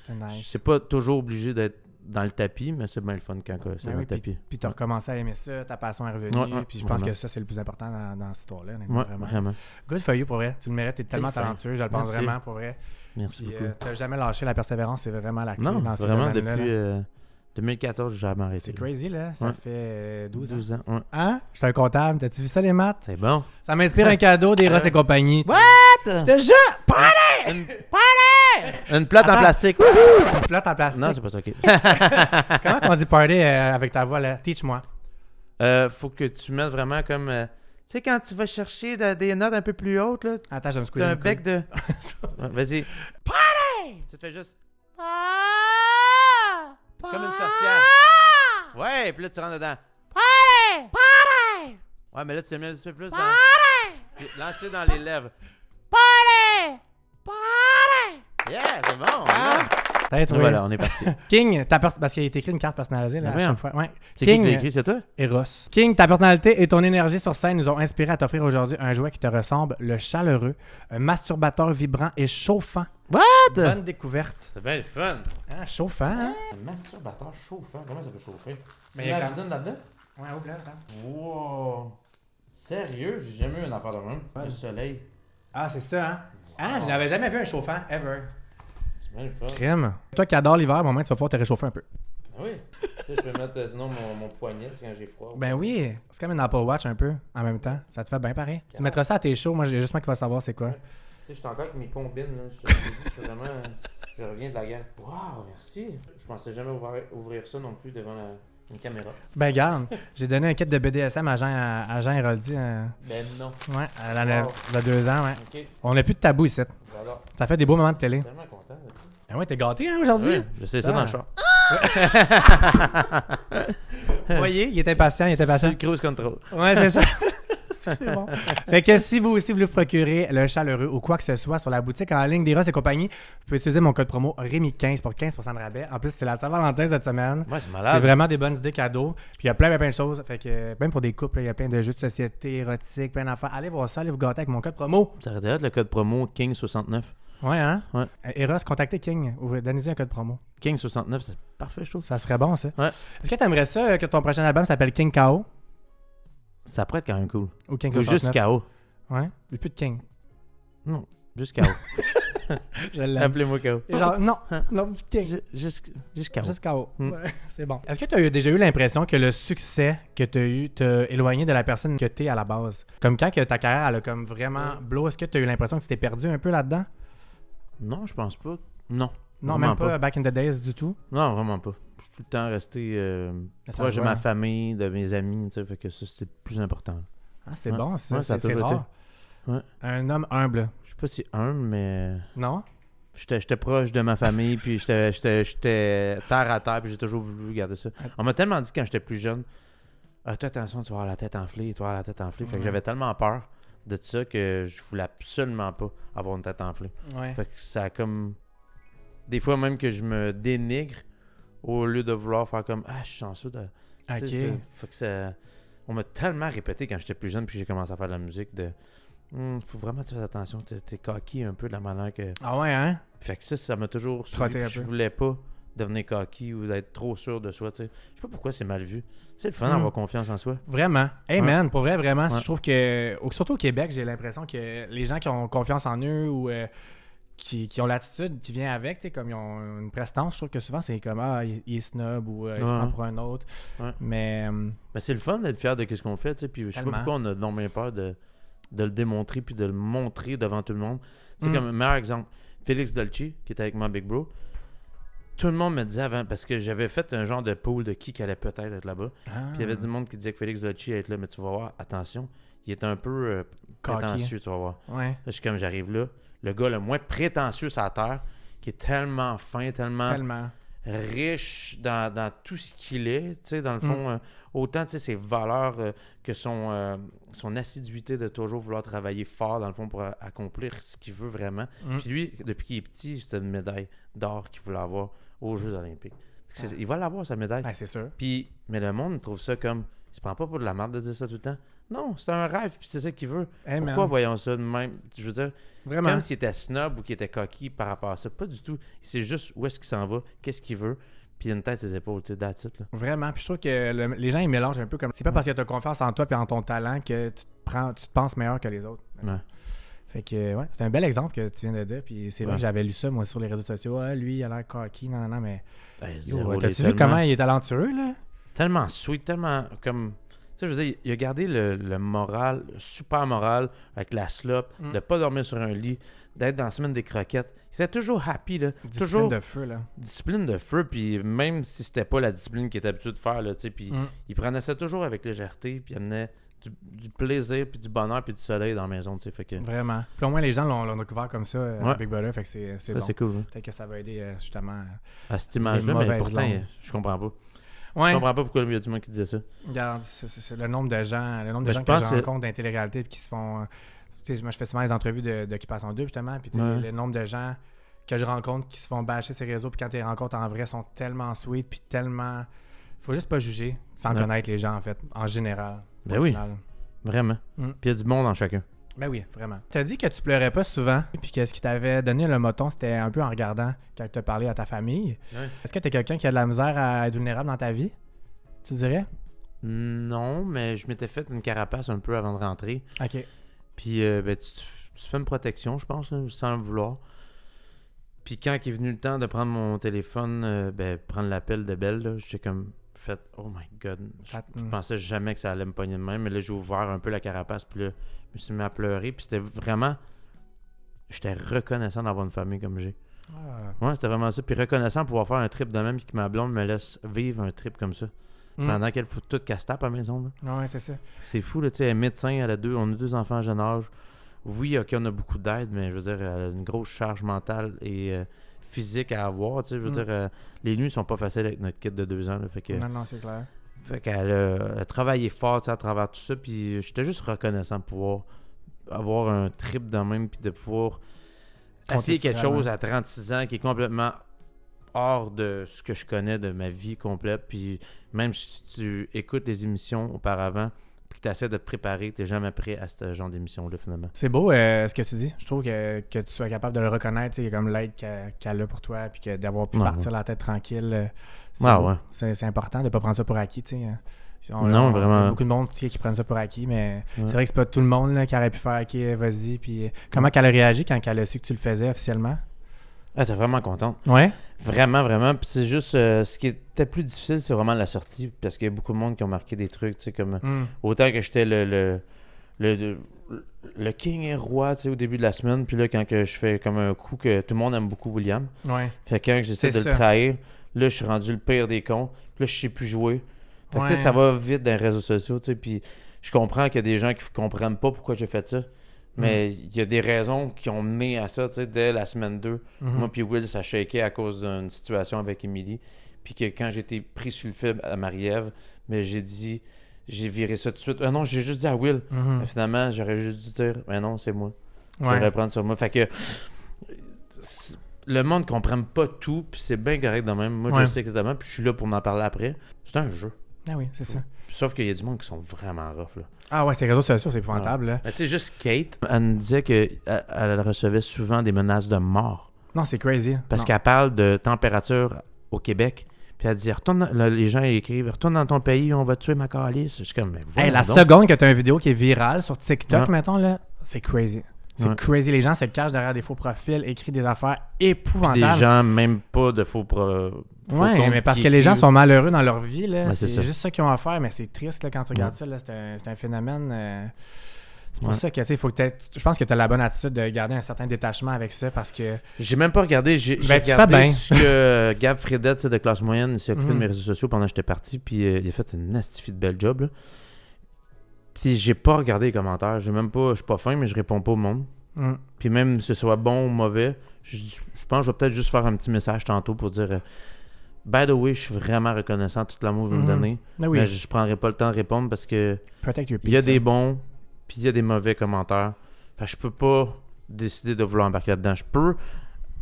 C'est nice. c'est pas toujours obligé d'être dans le tapis, mais c'est bien le fun quand c'est dans le tapis. Puis tu as recommencé à aimer ça, ta passion est revenue. Ouais, puis je pense vraiment. que ça, c'est le plus important dans cette histoire-là. Ouais, vraiment. Good for you, pour vrai. Tu le mérites, t'es tellement T'es fin. talentueux, je le pense Merci. vraiment, pour vrai. Merci Puis beaucoup. t'as jamais lâché la persévérance, c'est vraiment la clé Non, dans ces vraiment, domaines-là, depuis là. 2014, j'ai jamais arrêté. C'est crazy, là. Ça Ouais. fait 12 ans. 12 ans, ouais. Hein? Je suis un comptable. T'as-tu vu ça, les maths? C'est bon. Ça m'inspire un cadeau des Ross et compagnie. What? Je te jure! Une plate en Attends. plastique. Une plate en plastique. Non, c'est pas ça, ok. Comment on dit party avec ta voix, là? Teach-moi. Faut que tu mettes vraiment comme... tu sais, quand tu vas chercher des notes un peu plus hautes, là, Attends, je vais me t'as squeezer un le coude. bec de... Ouais, vas-y. Tu te fais juste... Comme une sorcière. Ouais, puis là, tu rentres dedans. Ouais, mais là, tu te mets un petit peu plus dans... Puis lâche-le dans les lèvres. Yeah, c'est bon. Ah! Peut-être, Et oui. voilà, on est parti. King, parce qu'il a été écrit une carte personnalisée là, Ah à oui, chaque hein. fois. Ouais. C'est qui King l'a écrit, c'est toi? Eros. King, ta personnalité et ton énergie sur scène nous ont inspiré à t'offrir aujourd'hui un jouet qui te ressemble, le chaleureux, un masturbateur vibrant et chauffant. What? Bonne découverte. C'est bien le fun. Hein, chauffant, hein? Un masturbateur chauffant. Comment ça peut chauffer? Mais Il il y a y a la quand- cuisine là-dedans? Ouais, ouvre là, attends. Wow. Sérieux? J'ai jamais eu une affaire de même. Ouais. Le soleil. Ah, c'est ça, hein? Ah, je n'avais jamais vu un chauffant, ever. C'est bien le fun. Crème. Toi qui adore l'hiver, au moment tu vas pouvoir te réchauffer un peu. Ah oui. Tu sais, je peux mettre sinon mon poignet c'est quand j'ai froid. Ben oui, c'est comme une Apple Watch un peu, en même temps. Ça te fait bien pareil. Tu mettras ça à tes shows, moi j'ai juste moi qui va savoir c'est quoi. Tu sais, je suis encore avec mes combines. Là. Je suis vraiment... Je reviens de la guerre. Wow, merci. Je pensais jamais ouvrir ça non plus devant une caméra. Ben garde, j'ai donné un kit de BDSM à Jean Héroldi. Ben non. Ouais, elle en a, Wow. il y a 2 ans, ouais. Ok. On n'a plus de tabou ici. J'adore. Ça fait des beaux moments de télé. Je suis tellement content de ça. Ben ouais, t'es gâté hein, aujourd'hui? Oui, je sais ça dans le char. Vous voyez, il était impatient, il était C'est patient. le cruise control. Ouais, c'est ça. C'est bon. Fait que si vous aussi voulez vous procurer le chaleureux ou quoi que ce soit sur la boutique en ligne des Ross et compagnie, vous pouvez utiliser mon code promo REMI15 pour 15% de rabais. En plus, c'est la Saint-Valentin cette semaine. Ouais, c'est C'est malade. vraiment des bonnes idées cadeaux. Puis il y a plein de choses. Fait que même pour des couples, il y a plein de jeux de société, érotiques, plein d'affaires. Allez voir ça, allez vous gâter avec mon code promo. Ça aurait dû être le code promo King69. Ouais, hein? Ouais. Eros, contactez King. Donnez-y un code promo. King69, c'est parfait, je trouve. Ça serait bon, ça. Ouais. Est-ce que tu aimerais ça que ton prochain album s'appelle King KO Ça pourrait être quand même cool. ou King Ou 69? juste KO. Ouais. Il plus de King. Non, juste KO. Je l'aime. Appelez-moi KO. Et genre, non, non, King. Juste KO. Juste KO. Mm. Ouais, c'est bon. Est-ce que tu as déjà eu l'impression que le succès que tu as eu t'a éloigné de la personne que tu es à la base? Comme quand que ta carrière elle a comme vraiment blow, est-ce que tu as eu l'impression que tu t'es perdu un peu là-dedans? Non, je pense pas. Non. Non, Vraiment même pas back in the days du tout. Non, vraiment pas. Je suis tout le temps resté Ça proche se de voit, ma hein. famille, de mes amis, tu sais, fait que ça, c'était le plus important. Ah, c'est Ouais. bon, ça. Ouais, ça a c'est toujours rare. Ouais. Un homme humble. Je sais pas si humble, mais Non? j'étais proche de ma famille, puis j'étais terre à terre, puis j'ai toujours voulu garder ça. On m'a tellement dit quand j'étais plus jeune, ah, toi, attention, tu vas avoir la tête enflée, tu vas avoir la tête enflée. Fait que Ouais. j'avais tellement peur de ça que je voulais absolument pas avoir une tête enflée. Ouais. Fait que ça a comme... Des fois même que je me dénigre au lieu de vouloir faire comme ah je suis chanceux de. Ok. Tu sais, fait que ça. On m'a tellement répété quand j'étais plus jeune puis j'ai commencé à faire de la musique de faut vraiment que tu fasses attention, t'es cocky un peu de la manière que. Ah ouais, hein? Fait que ça m'a toujours suivi, Trotté puis un je peu. voulais pas devenir cocky ou d'être trop sûr de soi, tu sais. Je sais pas pourquoi c'est mal vu. C'est le fun Mm. d'avoir confiance en soi. Vraiment. Hey Ouais. man, pour vrai, vraiment, Ouais. je trouve que, surtout au Québec, j'ai l'impression que les gens qui ont confiance en eux ou qui ont l'attitude qui vient avec, tu sais, comme ils ont une prestance, je trouve que souvent c'est comme ah, il est snob ou il se Ouais. prend pour un autre. Ouais. Mais Mais c'est le fun d'être fier de ce qu'on fait, tu sais. Puis je sais pas Tellement. pourquoi on a non bien peur de le démontrer puis de le montrer devant tout le monde. Tu sais, Mm. comme un meilleur exemple, Félix Dolce, qui était avec moi Big Bro. Tout le monde me disait avant, parce que j'avais fait un genre de pool de qui allait peut-être être là-bas. Puis il y avait du monde qui disait que Félix Dolce allait être là, mais tu vas voir, attention, il est un peu Cocky. prétentieux, tu vas voir. Ouais. Là, je suis comme j'arrive là, le gars le moins prétentieux sur la terre, qui est tellement fin, tellement Tellement. riche dans tout ce qu'il est, tu sais, dans le fond, autant, tu sais, ses valeurs que son assiduité de toujours vouloir travailler fort, dans le fond, pour accomplir ce qu'il veut vraiment. Mm. Puis lui, depuis qu'il est petit, c'est une médaille d'or qu'il voulait avoir aux Jeux olympiques. Il va l'avoir, sa médaille. Ben, c'est sûr. Puis, mais le monde trouve ça comme Il se prend pas pour de la merde de dire ça tout le temps. Non, c'est un rêve, puis c'est ça qu'il veut. Hey, Pourquoi man. voyons ça de même? Je veux dire, Vraiment. comme s'il était snob ou qu'il était coquille par rapport à ça. Pas du tout. Il sait juste où est-ce qu'il s'en va, qu'est-ce qu'il veut, puis il a une tête ses épaules, tu sais, that's it, là. Vraiment. Puis je trouve que les gens, ils mélangent un peu comme. C'est pas parce que tu as confiance en toi et en ton talent que tu te penses meilleur que les autres. Ouais. Fait que, ouais, c'est un bel exemple que tu viens de dire. Puis c'est vrai Ouais. que j'avais lu ça, moi, sur les réseaux sociaux. Ah, lui, il a l'air cocky, non, mais. Hey, Yo, zéro, t'as-tu les vu comment seulement- il est talentueux, là? Tellement sweet, tellement comme... Tu sais, je veux dire, il a gardé le moral, super moral, avec la slop, de pas dormir sur un lit, d'être dans la semaine des croquettes. Il était toujours happy, là. Discipline Toujours de feu, là. discipline de feu, puis même si c'était pas la discipline qu'il était habitué de faire, là, tu sais, puis Mm. il prenait ça toujours avec légèreté, puis il amenait du plaisir, puis du bonheur, puis du soleil dans la maison, tu sais, fait que... Vraiment. Puis au moins, les gens l'ont découvert comme ça, Ouais. Big Brother. Fait que c'est Ça, bon. c'est cool, hein. Peut-être que ça va aider, justement. À cette image-là, mais mauvaises pourtant, langues. je comprends pas. Ouais. Je comprends pas pourquoi il y a du monde qui disait ça. Regarde, c'est le nombre de gens, Mais je que pense je que- rencontre dans la télé-réalité puis qui se font. Tu sais, moi, je fais souvent les entrevues d'Occupation 2, justement. Puis tu sais, Ouais. le nombre de gens que je rencontre qui se font bâcher ces réseaux, puis quand tu les rencontres en vrai, sont tellement sweet, puis tellement. Faut juste pas juger sans Ouais. connaître les gens, en fait, en général. Ben au oui. final. Vraiment. Mm. Puis il y a du monde en chacun. Ben oui, vraiment. Tu as dit que tu pleurais pas souvent, puis que ce qui t'avait donné le moton, c'était un peu en regardant quand tu as parlé à ta famille. Ouais. Est-ce que tu es quelqu'un qui a de la misère à être vulnérable dans ta vie? Tu dirais? Non, mais je m'étais fait une carapace un peu avant de rentrer. Ok. Puis ben, tu fais une protection, je pense, hein, sans le vouloir. Puis quand il est venu le temps de prendre mon téléphone, ben, prendre l'appel de Belle, là, j'étais comme fait « Oh my God! » Je pensais jamais que ça allait me pogner de même. Mais là, j'ai ouvert un peu la carapace, puis là, je me suis mis à pleurer. Puis c'était vraiment... J'étais reconnaissant d'avoir une famille comme j'ai. Ah. Ouais, c'était vraiment ça. Puis reconnaissant de pouvoir faire un trip de même, puis que ma blonde me laisse vivre un trip comme ça. Mm. Pendant qu'elle fout tout casse-tape à la maison, là. Ouais, c'est ça. C'est fou, là, tu sais, elle est médecin, on a 2 enfants à jeune âge. Oui, OK, on a beaucoup d'aide, mais je veux dire, elle a une grosse charge mentale et physique à avoir, tu sais, je veux dire, les nuits sont pas faciles avec notre kid de 2 ans, là, fait que... Non, c'est clair. Fait qu'elle a travaillé fort, tu sais, à travers tout ça, puis j'étais juste reconnaissant de pouvoir avoir un trip de même, puis de pouvoir essayer quelque chose à 36 ans qui est complètement hors de ce que je connais de ma vie complète, puis même si tu écoutes les émissions auparavant, puis que tu essaies de te préparer, tu n'es jamais prêt à ce genre d'émission-là, finalement. C'est beau ce que tu dis. Je trouve que tu sois capable de le reconnaître, tu sais, comme l'aide qu'elle a pour toi, puis que d'avoir pu Ouais, partir la tête tranquille. C'est Ah beau. ouais. C'est important de ne pas prendre ça pour acquis, tu sais. Non, vraiment. Il y a beaucoup de monde tu sais, qui prennent ça pour acquis, mais Ouais. c'est vrai que c'est pas tout le monde là, qui aurait pu faire OK, vas-y. Puis comment qu'elle a réagi quand elle a su que tu le faisais officiellement? Ah, t'es vraiment contente. Ouais. Vraiment, vraiment. Puis c'est juste, ce qui était plus difficile, c'est vraiment la sortie, parce qu'il y a beaucoup de monde qui ont marqué des trucs, tu sais, comme... Autant que j'étais le king et roi, tu sais, au début de la semaine, puis là, quand que je fais comme un coup que tout le monde aime beaucoup William, Ouais. fait que quand j'essaie C'est de le ça. trahir, là, je suis rendu le pire des cons, puis là, je sais plus jouer. Fait que, tu sais, Ouais. ça va vite dans les réseaux sociaux, tu sais, puis je comprends qu'il y a des gens qui comprennent pas pourquoi j'ai fait ça, mais il y a des raisons qui ont mené à ça, tu sais, dès la semaine 2. Mhm. Moi puis Will, ça shakeait à cause d'une situation avec Emily. Puis que quand j'étais pris sur le fil à Marie-Ève, mais j'ai viré ça tout de suite. Ah non, j'ai juste dit à Will. Mhm. Mais finalement, j'aurais juste dû dire, mais non, c'est moi. Je Ouais. devrais prendre sur moi. Fait que le monde ne comprend pas tout, puis c'est bien correct de même. Moi, Ouais. je sais exactement, puis je suis là pour m'en parler après. C'est un jeu. Ah oui, c'est ça. Sauf qu'il y a du monde qui sont vraiment rough, là. Ah ouais, ces réseaux sociaux, c'est épouvantable. Là. Mais tu sais, juste Kate, elle me disait qu'elle recevait souvent des menaces de mort. Non, c'est crazy. Parce Non. qu'elle parle de température au Québec. Puis elle dit, les gens écrivent, retourne dans ton pays, on va tuer ma calice. Je suis comme, mais Hey, la voyons donc. seconde que tu as une vidéo qui est virale sur TikTok, Ouais. mettons, là, c'est crazy. C'est Ouais. crazy. Les gens se cachent derrière des faux profils, écrivent des affaires Puis épouvantables. des gens, même pas de faux Ouais, comptes mais parce qui que les gens écrivent. sont malheureux dans leur vie. Là. Ouais, c'est c'est ça. juste ça qu'ils ont à faire, mais c'est triste là, quand tu regardes Ouais. ça. Là. C'est un phénomène. C'est pour Ouais. ça que tu sais, faut que je pense que tu as la bonne attitude de garder un certain détachement avec ça parce que. J'ai même pas regardé. J'ai Ben, tu fais regardé bien. ce que Gab Fredette, c'est de classe moyenne, il s'est occupé Mhm. de mes réseaux sociaux pendant que j'étais parti. Puis il a fait une nastifie de belle job. Là. Puis j'ai pas regardé les commentaires. Je suis pas fin, mais je réponds pas au monde. Mm. Puis même que ce soit bon ou mauvais, je pense que je vais peut-être juste faire un petit message tantôt pour dire by the way, je suis vraiment reconnaissant de tout l'amour que vous me Mhm. donnez. Ah oui, Mais je prendrai pas le temps de répondre parce que protect your il y a peace, des hein. bons, puis il y a des mauvais commentaires. Fait que je peux pas décider de vouloir embarquer là-dedans. Je peux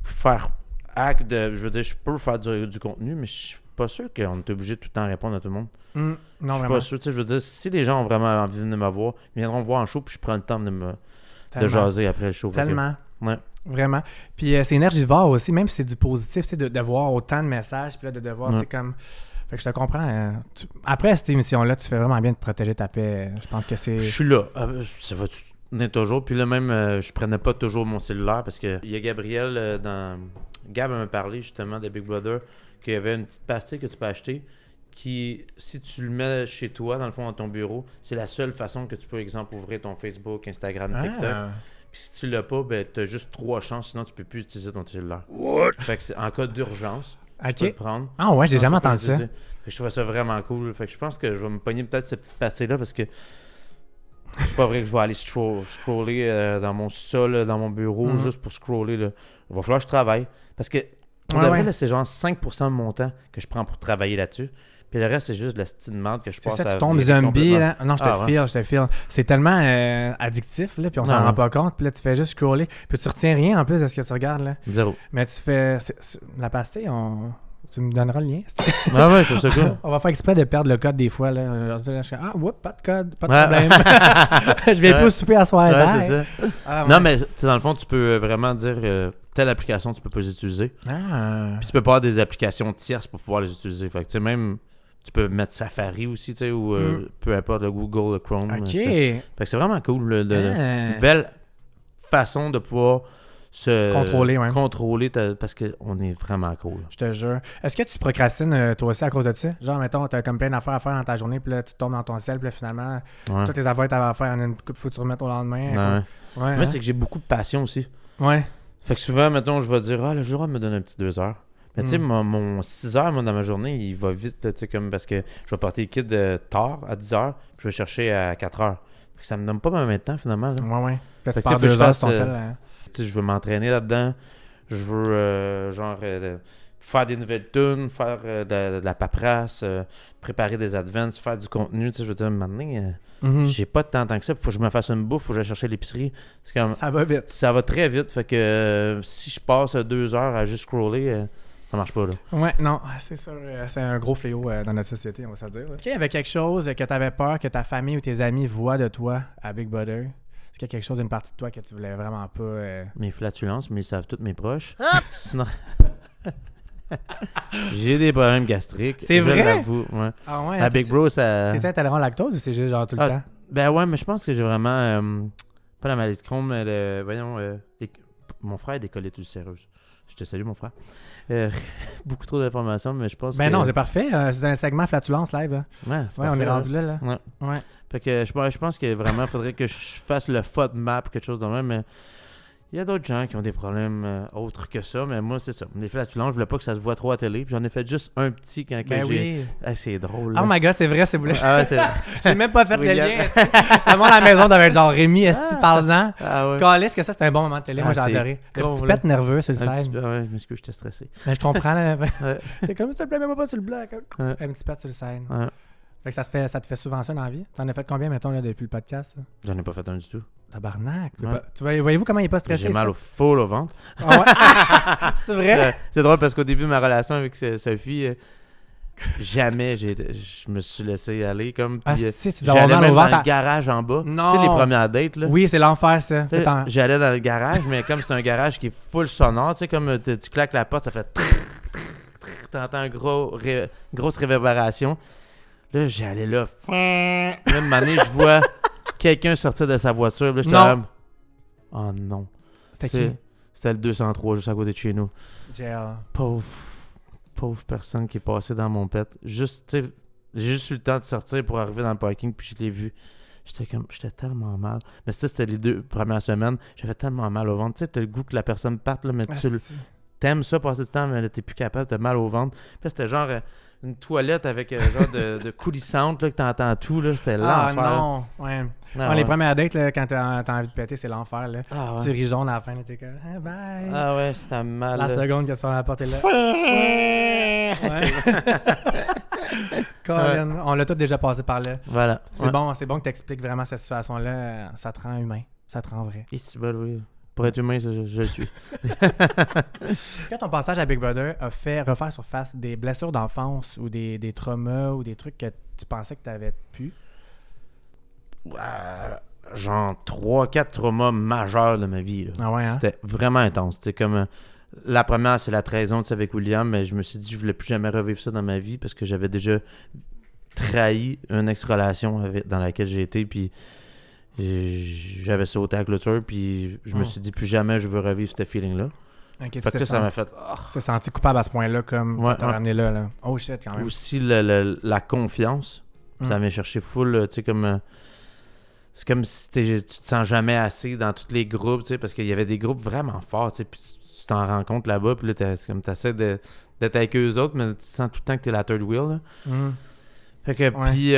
faire hack de. Je veux dire, je peux faire du contenu, mais je suis pas sûr qu'on est obligé de tout le temps répondre à tout le monde. Non, Je suis vraiment. pas sûr. Tu sais, je veux dire, si les gens ont vraiment envie de venir me voir, ils viendront me voir en show, puis je prends le temps de Tellement. jaser après le show. Fait que- Tellement. Ouais. Vraiment. Puis c'est énergivore aussi, même si c'est du positif, tu sais, de voir autant de messages, puis là, de devoir, tu sais, comme... Fait que je te comprends. Après cette émission-là, tu fais vraiment bien de protéger ta paix. Je pense que c'est... Je suis là. Ça va tenir toujours. Puis là, même, je prenais pas toujours mon cellulaire parce que il y a Gabriel Gab m'a parlé justement de Big Brother qu'il y avait une petite pastille que tu peux acheter qui, si tu le mets chez toi, dans le fond, dans ton bureau, c'est la seule façon que tu peux, exemple, ouvrir ton Facebook, Instagram, TikTok. Puis si tu l'as pas, ben t'as juste 3 chances, sinon tu peux plus utiliser ton cellulaire. What? Fait que c'est en cas d'urgence, tu peux le prendre. Ah ouais, j'ai Sinon, jamais tu peux entendu ça. l'utiliser. Fait que je trouvais ça vraiment cool. Fait que je pense que je vais me pogner peut-être cette petite pastille-là parce que c'est pas vrai que je vais aller scroller dans mon sol, dans mon bureau, juste pour scroller. Là. Il va falloir que je travaille. Parce que pour de vrai, là, c'est genre 5% de mon temps que je prends pour travailler là-dessus. Puis le reste, c'est juste de la style merde que je passe C'est ça, à tu tombes virer zombie, complètement. là. Non, je te file. C'est tellement addictif, là, puis on s'en Non. rend pas compte. Puis là, tu fais juste scroller. Puis tu retiens rien en plus de ce que tu regardes, là. Zéro. Mais tu fais... La pastille, tu me donneras le lien. Ah ouais, je trouve ça cool. On va faire exprès de perdre le code des fois, là. Je suis pas de code, pas de Ouais. problème. Je vais pas souper à soir. Ouais, bye. c'est ça. Ah, ouais. Non, mais tu sais, dans le fond, tu peux vraiment dire telle application, tu peux pas les utiliser. Ah. Puis tu peux pas avoir des applications tierces pour pouvoir les utiliser. Fait que tu sais, même, tu peux mettre Safari aussi, tu sais, ou peu importe, le Google, le Chrome. OK. Fait que c'est vraiment cool. Ah. Une belle façon de pouvoir se Contrôler, parce qu'on est vraiment cool. Je te jure. Est-ce que tu procrastines toi aussi à cause de ça? Genre, mettons, t'as comme plein d'affaires à faire dans ta journée, puis là, tu tombes dans ton ciel, puis là, finalement, Ouais. toutes tes affaires que t'avais à faire, il y en a une couple, faut que tu remettes au lendemain. Ouais. Ouais, Moi, c'est que j'ai beaucoup de passion aussi. Ouais. Fait que souvent, mettons, je vais dire, là, j'ai le droit de me donner un petit 2 heures. Mais tu sais, mon 6 heures, moi, dans ma journée, il va vite, là, tu sais, comme parce que je vais porter le kid tard, à 10 heures, puis je vais chercher à 4 heures. Fait que ça me donne pas mal de temps, finalement. Là. Ouais. Là, Fait tu que, pars tu sais, faut que 2 je heures fasse, sur ton sel. Hein. Tu sais, je veux m'entraîner là-dedans. Je veux, faire des nouvelles tunes, faire de la paperasse, préparer des advances, faire du contenu. Tu sais, je veux dire, maintenant, j'ai pas de temps tant que ça. Faut que je me fasse une bouffe, faut que j'aille chercher l'épicerie. C'est comme, Ça va vite. ça va très vite. Fait que si je passe 2 heures à juste scroller, ça marche pas, là. Ouais, non, c'est sûr. C'est un gros fléau dans notre société, on va se le dire. Là. Est-ce qu'il y avait quelque chose que tu avais peur que ta famille ou tes amis voient de toi à Big Brother? Est-ce qu'il y a quelque chose, une partie de toi que tu voulais vraiment pas... Mes flatulences, mais ils savent tous mes proches. Sinon... J'ai des problèmes gastriques. C'est je vrai? l'avoue, ouais. Ah ouais? À Big Bro, ça... T'es intolérant au lactose ou c'est juste genre tout le temps? Ben ouais, mais je pense que j'ai vraiment... pas la maladie de Crohn, mais mon frère a des colites ulcéreuses. Je te salue, mon frère. Beaucoup trop d'informations, mais je pense Ben que... non, c'est parfait. C'est un segment flatulence live. Hein. Ouais, c'est Ouais, on parfait, est rendu là. Ouais. Fait que je pense que vraiment, il faudrait que je fasse le FODMAP ou quelque chose de même, mais il y a d'autres gens qui ont des problèmes autres que ça, mais moi, c'est ça. Les flatulences, je voulais pas que ça se voit trop à la télé, puis j'en ai fait juste un petit quand Ben j'ai... oui. Ah, c'est drôle. Oh là. my god, c'est vrai, c'est boulot. Ah ouais, c'est... J'ai même pas fait William. le lien. Avant la maison devait être genre Rémi, est-ce parle-en? Ah ouais. Calisse que ça, c'était un bon moment de télé. Moi, j'ai Ah, c'est adoré. Le con, petit là. pet nerveux sur le Un petit scène. peu, ouais, je m'excuse, j'étais stressé. Mais je comprends. Là. Ouais. T'es comme, s'il te plaît, mets-moi pas sur le bloc. Ouais. Un petit pet sur le scène. Ouais. Fait que ça te fait souvent ça dans la vie? T'en as fait combien, mettons, là, depuis le podcast? Ça? J'en ai pas fait un du tout. Tabarnak. Ouais. Voyez-vous comment il est pas stressé? J'ai mal ça? au full au ventre. Ah ouais? C'est vrai? C'est drôle parce qu'au début de ma relation avec Sophie, jamais je me suis laissé aller. Comme, Ah, puis, si, tu dois avoir j'allais mal au même dans ventre. le garage en bas. Non. Tu sais, les premières dates, là. Oui, c'est l'enfer, ça. Tu sais, Attends. j'allais dans le garage, mais comme c'est un garage qui est full sonore, tu sais, comme tu claques la porte, ça fait... T'entends une grosse réverbération. Là, j'allais là. Là, une manée, je vois quelqu'un sortir de sa voiture. Là, j'étais Non. comme... Oh non. C'était qui? C'était le 203, juste à côté de chez nous. JL. Pauvre personne qui est passée dans mon pet. Juste, tu sais, j'ai juste eu le temps de sortir pour arriver dans le parking, puis je l'ai vu. J'étais tellement mal. Mais ça, c'était les 2 premières semaines. J'avais tellement mal au ventre. Tu sais, t'as le goût que la personne parte, là, mais t'aimes ça passer du temps, mais là, t'es plus capable, t'as mal au ventre. Puis là, c'était genre une toilette avec genre de coulissante, là, que t'entends tout, là. C'était Ah l'enfer. non, ouais. Ah, Ouais, les ouais. premières dates, là, quand t'as envie de péter, c'est l'enfer. Là. Ah Tu ouais. ris jaune à la fin, là, t'es comme ah, bye. Ah ouais, c'était mal. La là. seconde que tu fermes la porte est là. Ouais. Colin, on l'a tous déjà passé par là. Voilà. C'est bon que tu expliques vraiment cette situation-là. Ça te rend humain. Ça te rend vrai. Et c'est bon, oui. Pour être humain, je le suis. Quand ton passage à Big Brother a fait refaire surface des blessures d'enfance ou des traumas ou des trucs que tu pensais que tu avais pu? Genre 3-4 traumas majeurs de ma vie. Là. Ah ouais, hein? C'était vraiment intense. C'était comme... la première, c'est la trahison avec William, mais je me suis dit que je voulais plus jamais revivre ça dans ma vie parce que j'avais déjà trahi une ex-relation dans laquelle j'ai été, puis j'avais sauté à la clôture, puis je me suis dit plus jamais je veux revivre ce feeling-là. Okay, Fait que ça m'a fait... Tu t'es senti coupable à ce point-là, comme Ouais, t'as ramené là. Oh shit, quand même. Aussi la confiance. Ça m'a cherché full, tu sais, comme... c'est comme si tu te sens jamais assez dans tous les groupes, tu sais, parce qu'il y avait des groupes vraiment forts, tu sais, puis tu t'en rends compte là-bas, puis là, c'est comme t'essaies d'être avec eux autres, mais tu sens tout le temps que t'es la third wheel, là. Fait que, puis,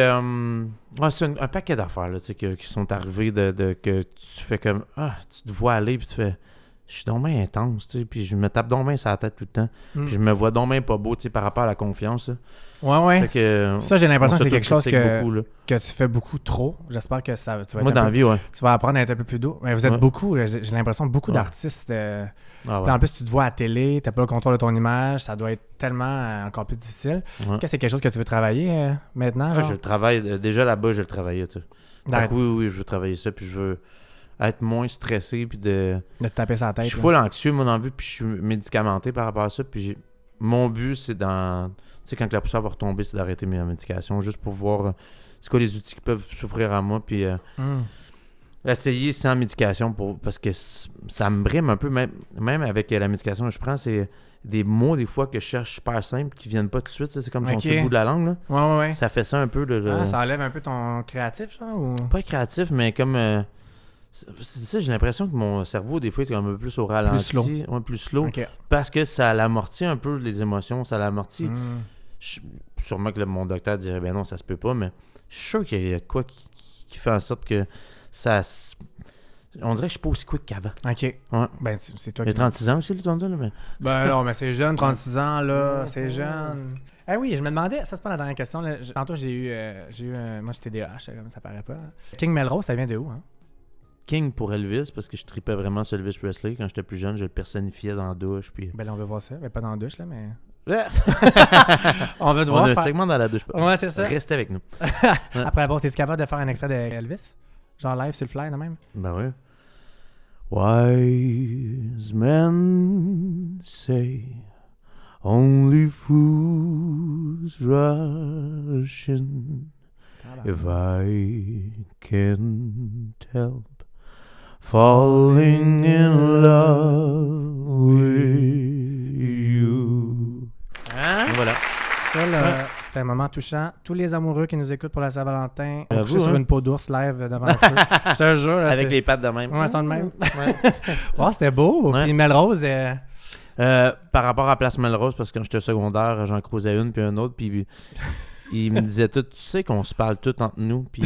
c'est un paquet d'affaires, là, tu sais, qui sont arrivées que tu fais comme, tu te vois aller, puis tu fais, je suis donc bien intense, tu sais, puis je me tape donc bien sur la tête tout le temps, puis je me vois donc bien pas beau, tu sais, par rapport à la confiance, là. Ouais. Fait que, ça, j'ai l'impression que c'est quelque chose que tu fais beaucoup trop. J'espère que tu vas être moi, dans la vie, tu vas apprendre à être un peu plus doux. Mais vous êtes beaucoup, j'ai l'impression, beaucoup d'artistes. En plus, tu te vois à la télé, tu n'as pas le contrôle de ton image, ça doit être tellement encore plus difficile. Est-ce que c'est quelque chose que tu veux travailler maintenant? Genre? Je travaille, déjà là-bas, je le travaillais, tu sais. Fait que oui, je veux travailler ça, puis je veux être moins stressé, puis de te taper sur la tête. Je suis full anxieux, moi, dans la vie, puis je suis médicamenté par rapport à ça, puis mon but, c'est tu sais, quand la poussière va retomber, c'est d'arrêter mes médications, juste pour voir c'est quoi les outils qui peuvent s'offrir à moi, puis essayer sans médication, parce que ça me brime un peu, même avec la médication que je prends, c'est des mots, des fois, que je cherche super simples, qui viennent pas tout de suite, c'est comme sur le bout de la langue, là. Ouais. Ça fait ça un peu, ça enlève un peu ton créatif, genre, ou... Pas créatif, mais comme... c'est ça, j'ai l'impression que mon cerveau, des fois, est un peu plus au ralenti. Plus slow. Okay. Parce que ça l'amortit un peu les émotions, ça l'amortit. Sûrement que mon docteur dirait, ben non, ça se peut pas, mais je suis sûr qu'il y a de quoi qui fait en sorte que ça... On dirait que je suis pas aussi quick qu'avant. OK. Ouais. Ben, c'est toi qui... Il y a 36 ans aussi, le tonton, là, mais... Ben non, mais c'est jeune, 36 ans, là, c'est jeune. Eh oui, je me demandais, ça c'est pas la dernière question, là. Tantôt, j'ai eu moi, j'étais TDAH, ça paraît pas. King Melrose, ça vient de où, hein? King pour Elvis, parce que je tripais vraiment sur Elvis Presley. Quand j'étais plus jeune, je le personnifiais dans la douche. Puis... Ben là, on veut voir ça. Ben pas dans la douche, là, mais... on veut te voir. On a un segment dans la douche. Ouais, c'est ça. Restez avec nous. Après, bon, t'es-tu capable de faire un extrait d'Elvis? Genre live sur le fly, non même? Ben oui. Wise men say only fools rush in. If I can't help falling in love with you. Hein? Voilà. Ça, là, c'était un moment touchant. Tous les amoureux qui nous écoutent pour la Saint-Valentin, on couche sur une peau d'ours live devant le feu. Je te jure. Là, avec les pattes de même. Ouais, sont de même. C'était beau. Ouais. Puis Melrose... par rapport à Place Melrose, parce que quand j'étais secondaire, j'en croisais une puis un autre, puis... Il me disait tout, tu sais qu'on se parle tout entre nous, puis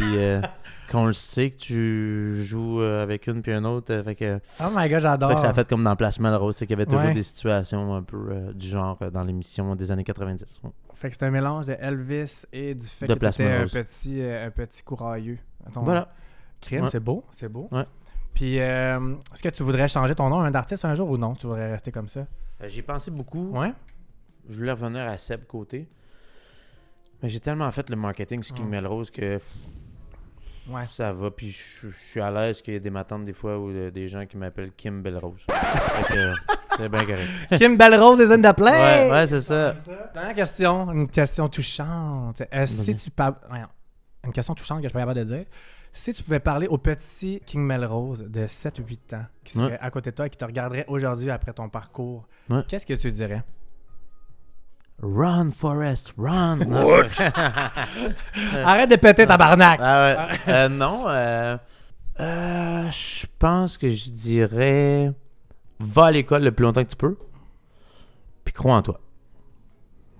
qu'on le sait que tu joues avec une puis une autre. Fait que, oh my god, j'adore. Fait que ça a fait comme dans Place Melrose, c'est qu'il y avait toujours des situations un peu du genre dans l'émission des années 90. Ouais. Fait que c'est un mélange de Elvis et du fait que t'étais un petit courailleux. Voilà. Crime, c'est beau, c'est beau. Ouais. Puis, est-ce que tu voudrais changer ton nom d'artiste un jour ou non? Tu voudrais rester comme ça? J'y pensé beaucoup. Ouais. Je voulais revenir à Seb Côté. Mais j'ai tellement fait le marketing sur King Melrose que ça va. Puis je suis à l'aise qu'il y ait des matantes des fois ou des gens qui m'appellent Kim Belrose. C'est bien correct. Kim Belrose is in the play! Ouais, c'est ça. Dernière question, une question touchante. Si tu parles... Une question touchante que je peux pas capable de dire. Si tu pouvais parler au petit King Melrose de 7-8 ans qui serait à côté de toi et qui te regarderait aujourd'hui après ton parcours, qu'est-ce que tu dirais? Run, Forrest, run! Arrête de péter, tabarnak! Non, je pense que je dirais va à l'école le plus longtemps que tu peux, puis crois en toi.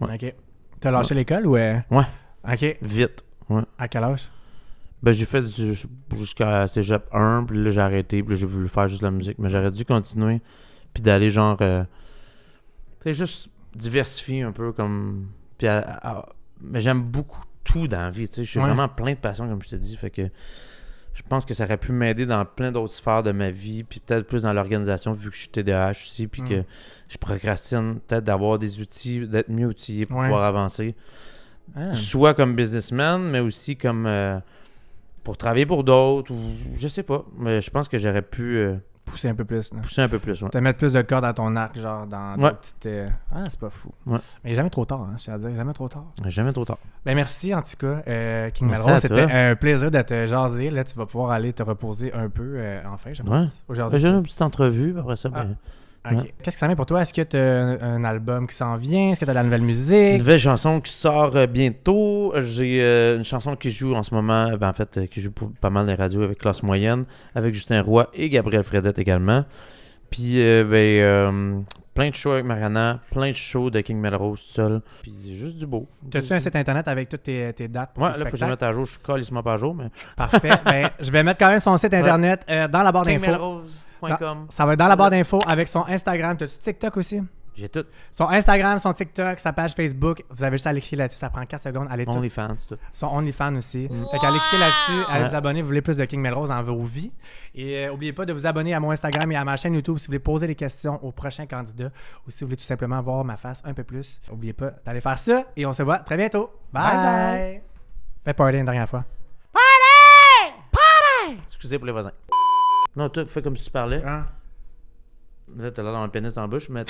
Ouais. OK. T'as lâché l'école ou... Ouais. OK. Vite. Ouais. À quel âge? Ben, j'ai fait jusqu'à Cégep 1, puis là, j'ai arrêté, puis là, j'ai voulu faire juste la musique. Mais j'aurais dû continuer, puis d'aller genre... tu sais, juste... diversifier un peu comme puis mais j'aime beaucoup tout dans la vie, tu sais, je suis vraiment plein de passion comme je te dis, fait que je pense que ça aurait pu m'aider dans plein d'autres sphères de ma vie, puis peut-être plus dans l'organisation, vu que je suis TDAH aussi, puis que je procrastine, peut-être d'avoir des outils, d'être mieux outillé pour pouvoir avancer. Soit comme businessman, mais aussi comme pour travailler pour d'autres, ou je sais pas. Mais je pense que j'aurais pu pousser un peu plus. Là. Pousser un peu plus, ouais. Te mettre plus de cordes à ton arc, genre dans des petites... Ah, c'est pas fou. Ouais. Mais jamais trop tard, hein, je tiens à dire. Jamais trop tard. Jamais trop tard. Ben merci en tout cas, King Melrose. C'était un plaisir de te jaser. Là, tu vas pouvoir aller te reposer un peu, enfin, je pense. Aujourd'hui. J'ai une petite entrevue, après ça, ben... Okay. Ouais. Qu'est-ce que ça met pour toi? Est-ce que tu as un album qui s'en vient? Est-ce que tu as de la nouvelle musique? Une nouvelle chanson qui sort bientôt. J'ai une chanson qui joue en ce moment, en fait, qui joue pour pas mal des radios avec Classe Moyenne, avec Justin Roy et Gabriel Fredette également. Puis, plein de shows avec Mariana, plein de shows de King Melrose tout seul. Puis, juste du beau. T'as-tu un site internet avec toutes tes dates? Ouais, là, il faut que je le mette à jour. Je suis calissement pas à jour, mais... Parfait. Ben, je vais mettre quand même son site internet dans la barre d'infos. Ça va être dans la barre d'infos avec son Instagram. T'as-tu TikTok aussi? J'ai tout. Son Instagram, son TikTok, sa page Facebook. Vous avez juste à l'écrire là-dessus. Ça prend 4 secondes. Allez tout. OnlyFans, tout. Son OnlyFans aussi. Fait qu'allez cliquer là-dessus. Allez vous abonner. Vous voulez plus de King Melrose dans vos vies. Et n'oubliez pas de vous abonner à mon Instagram et à ma chaîne YouTube si vous voulez poser des questions aux prochains candidats ou si vous voulez tout simplement voir ma face un peu plus. N'oubliez pas d'aller faire ça. Et on se voit très bientôt. Bye bye. Fais party une dernière fois. Party! Party! Excusez pour les voisins. Non, toi, fais comme si tu parlais. Hein? Là, t'as l'air d'avoir un pénis dans la bouche, mais...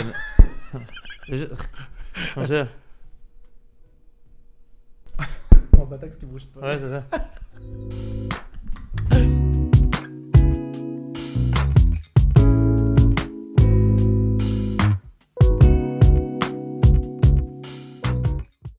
Comme ça. Mon botox qui bouge pas. Ouais, c'est ça.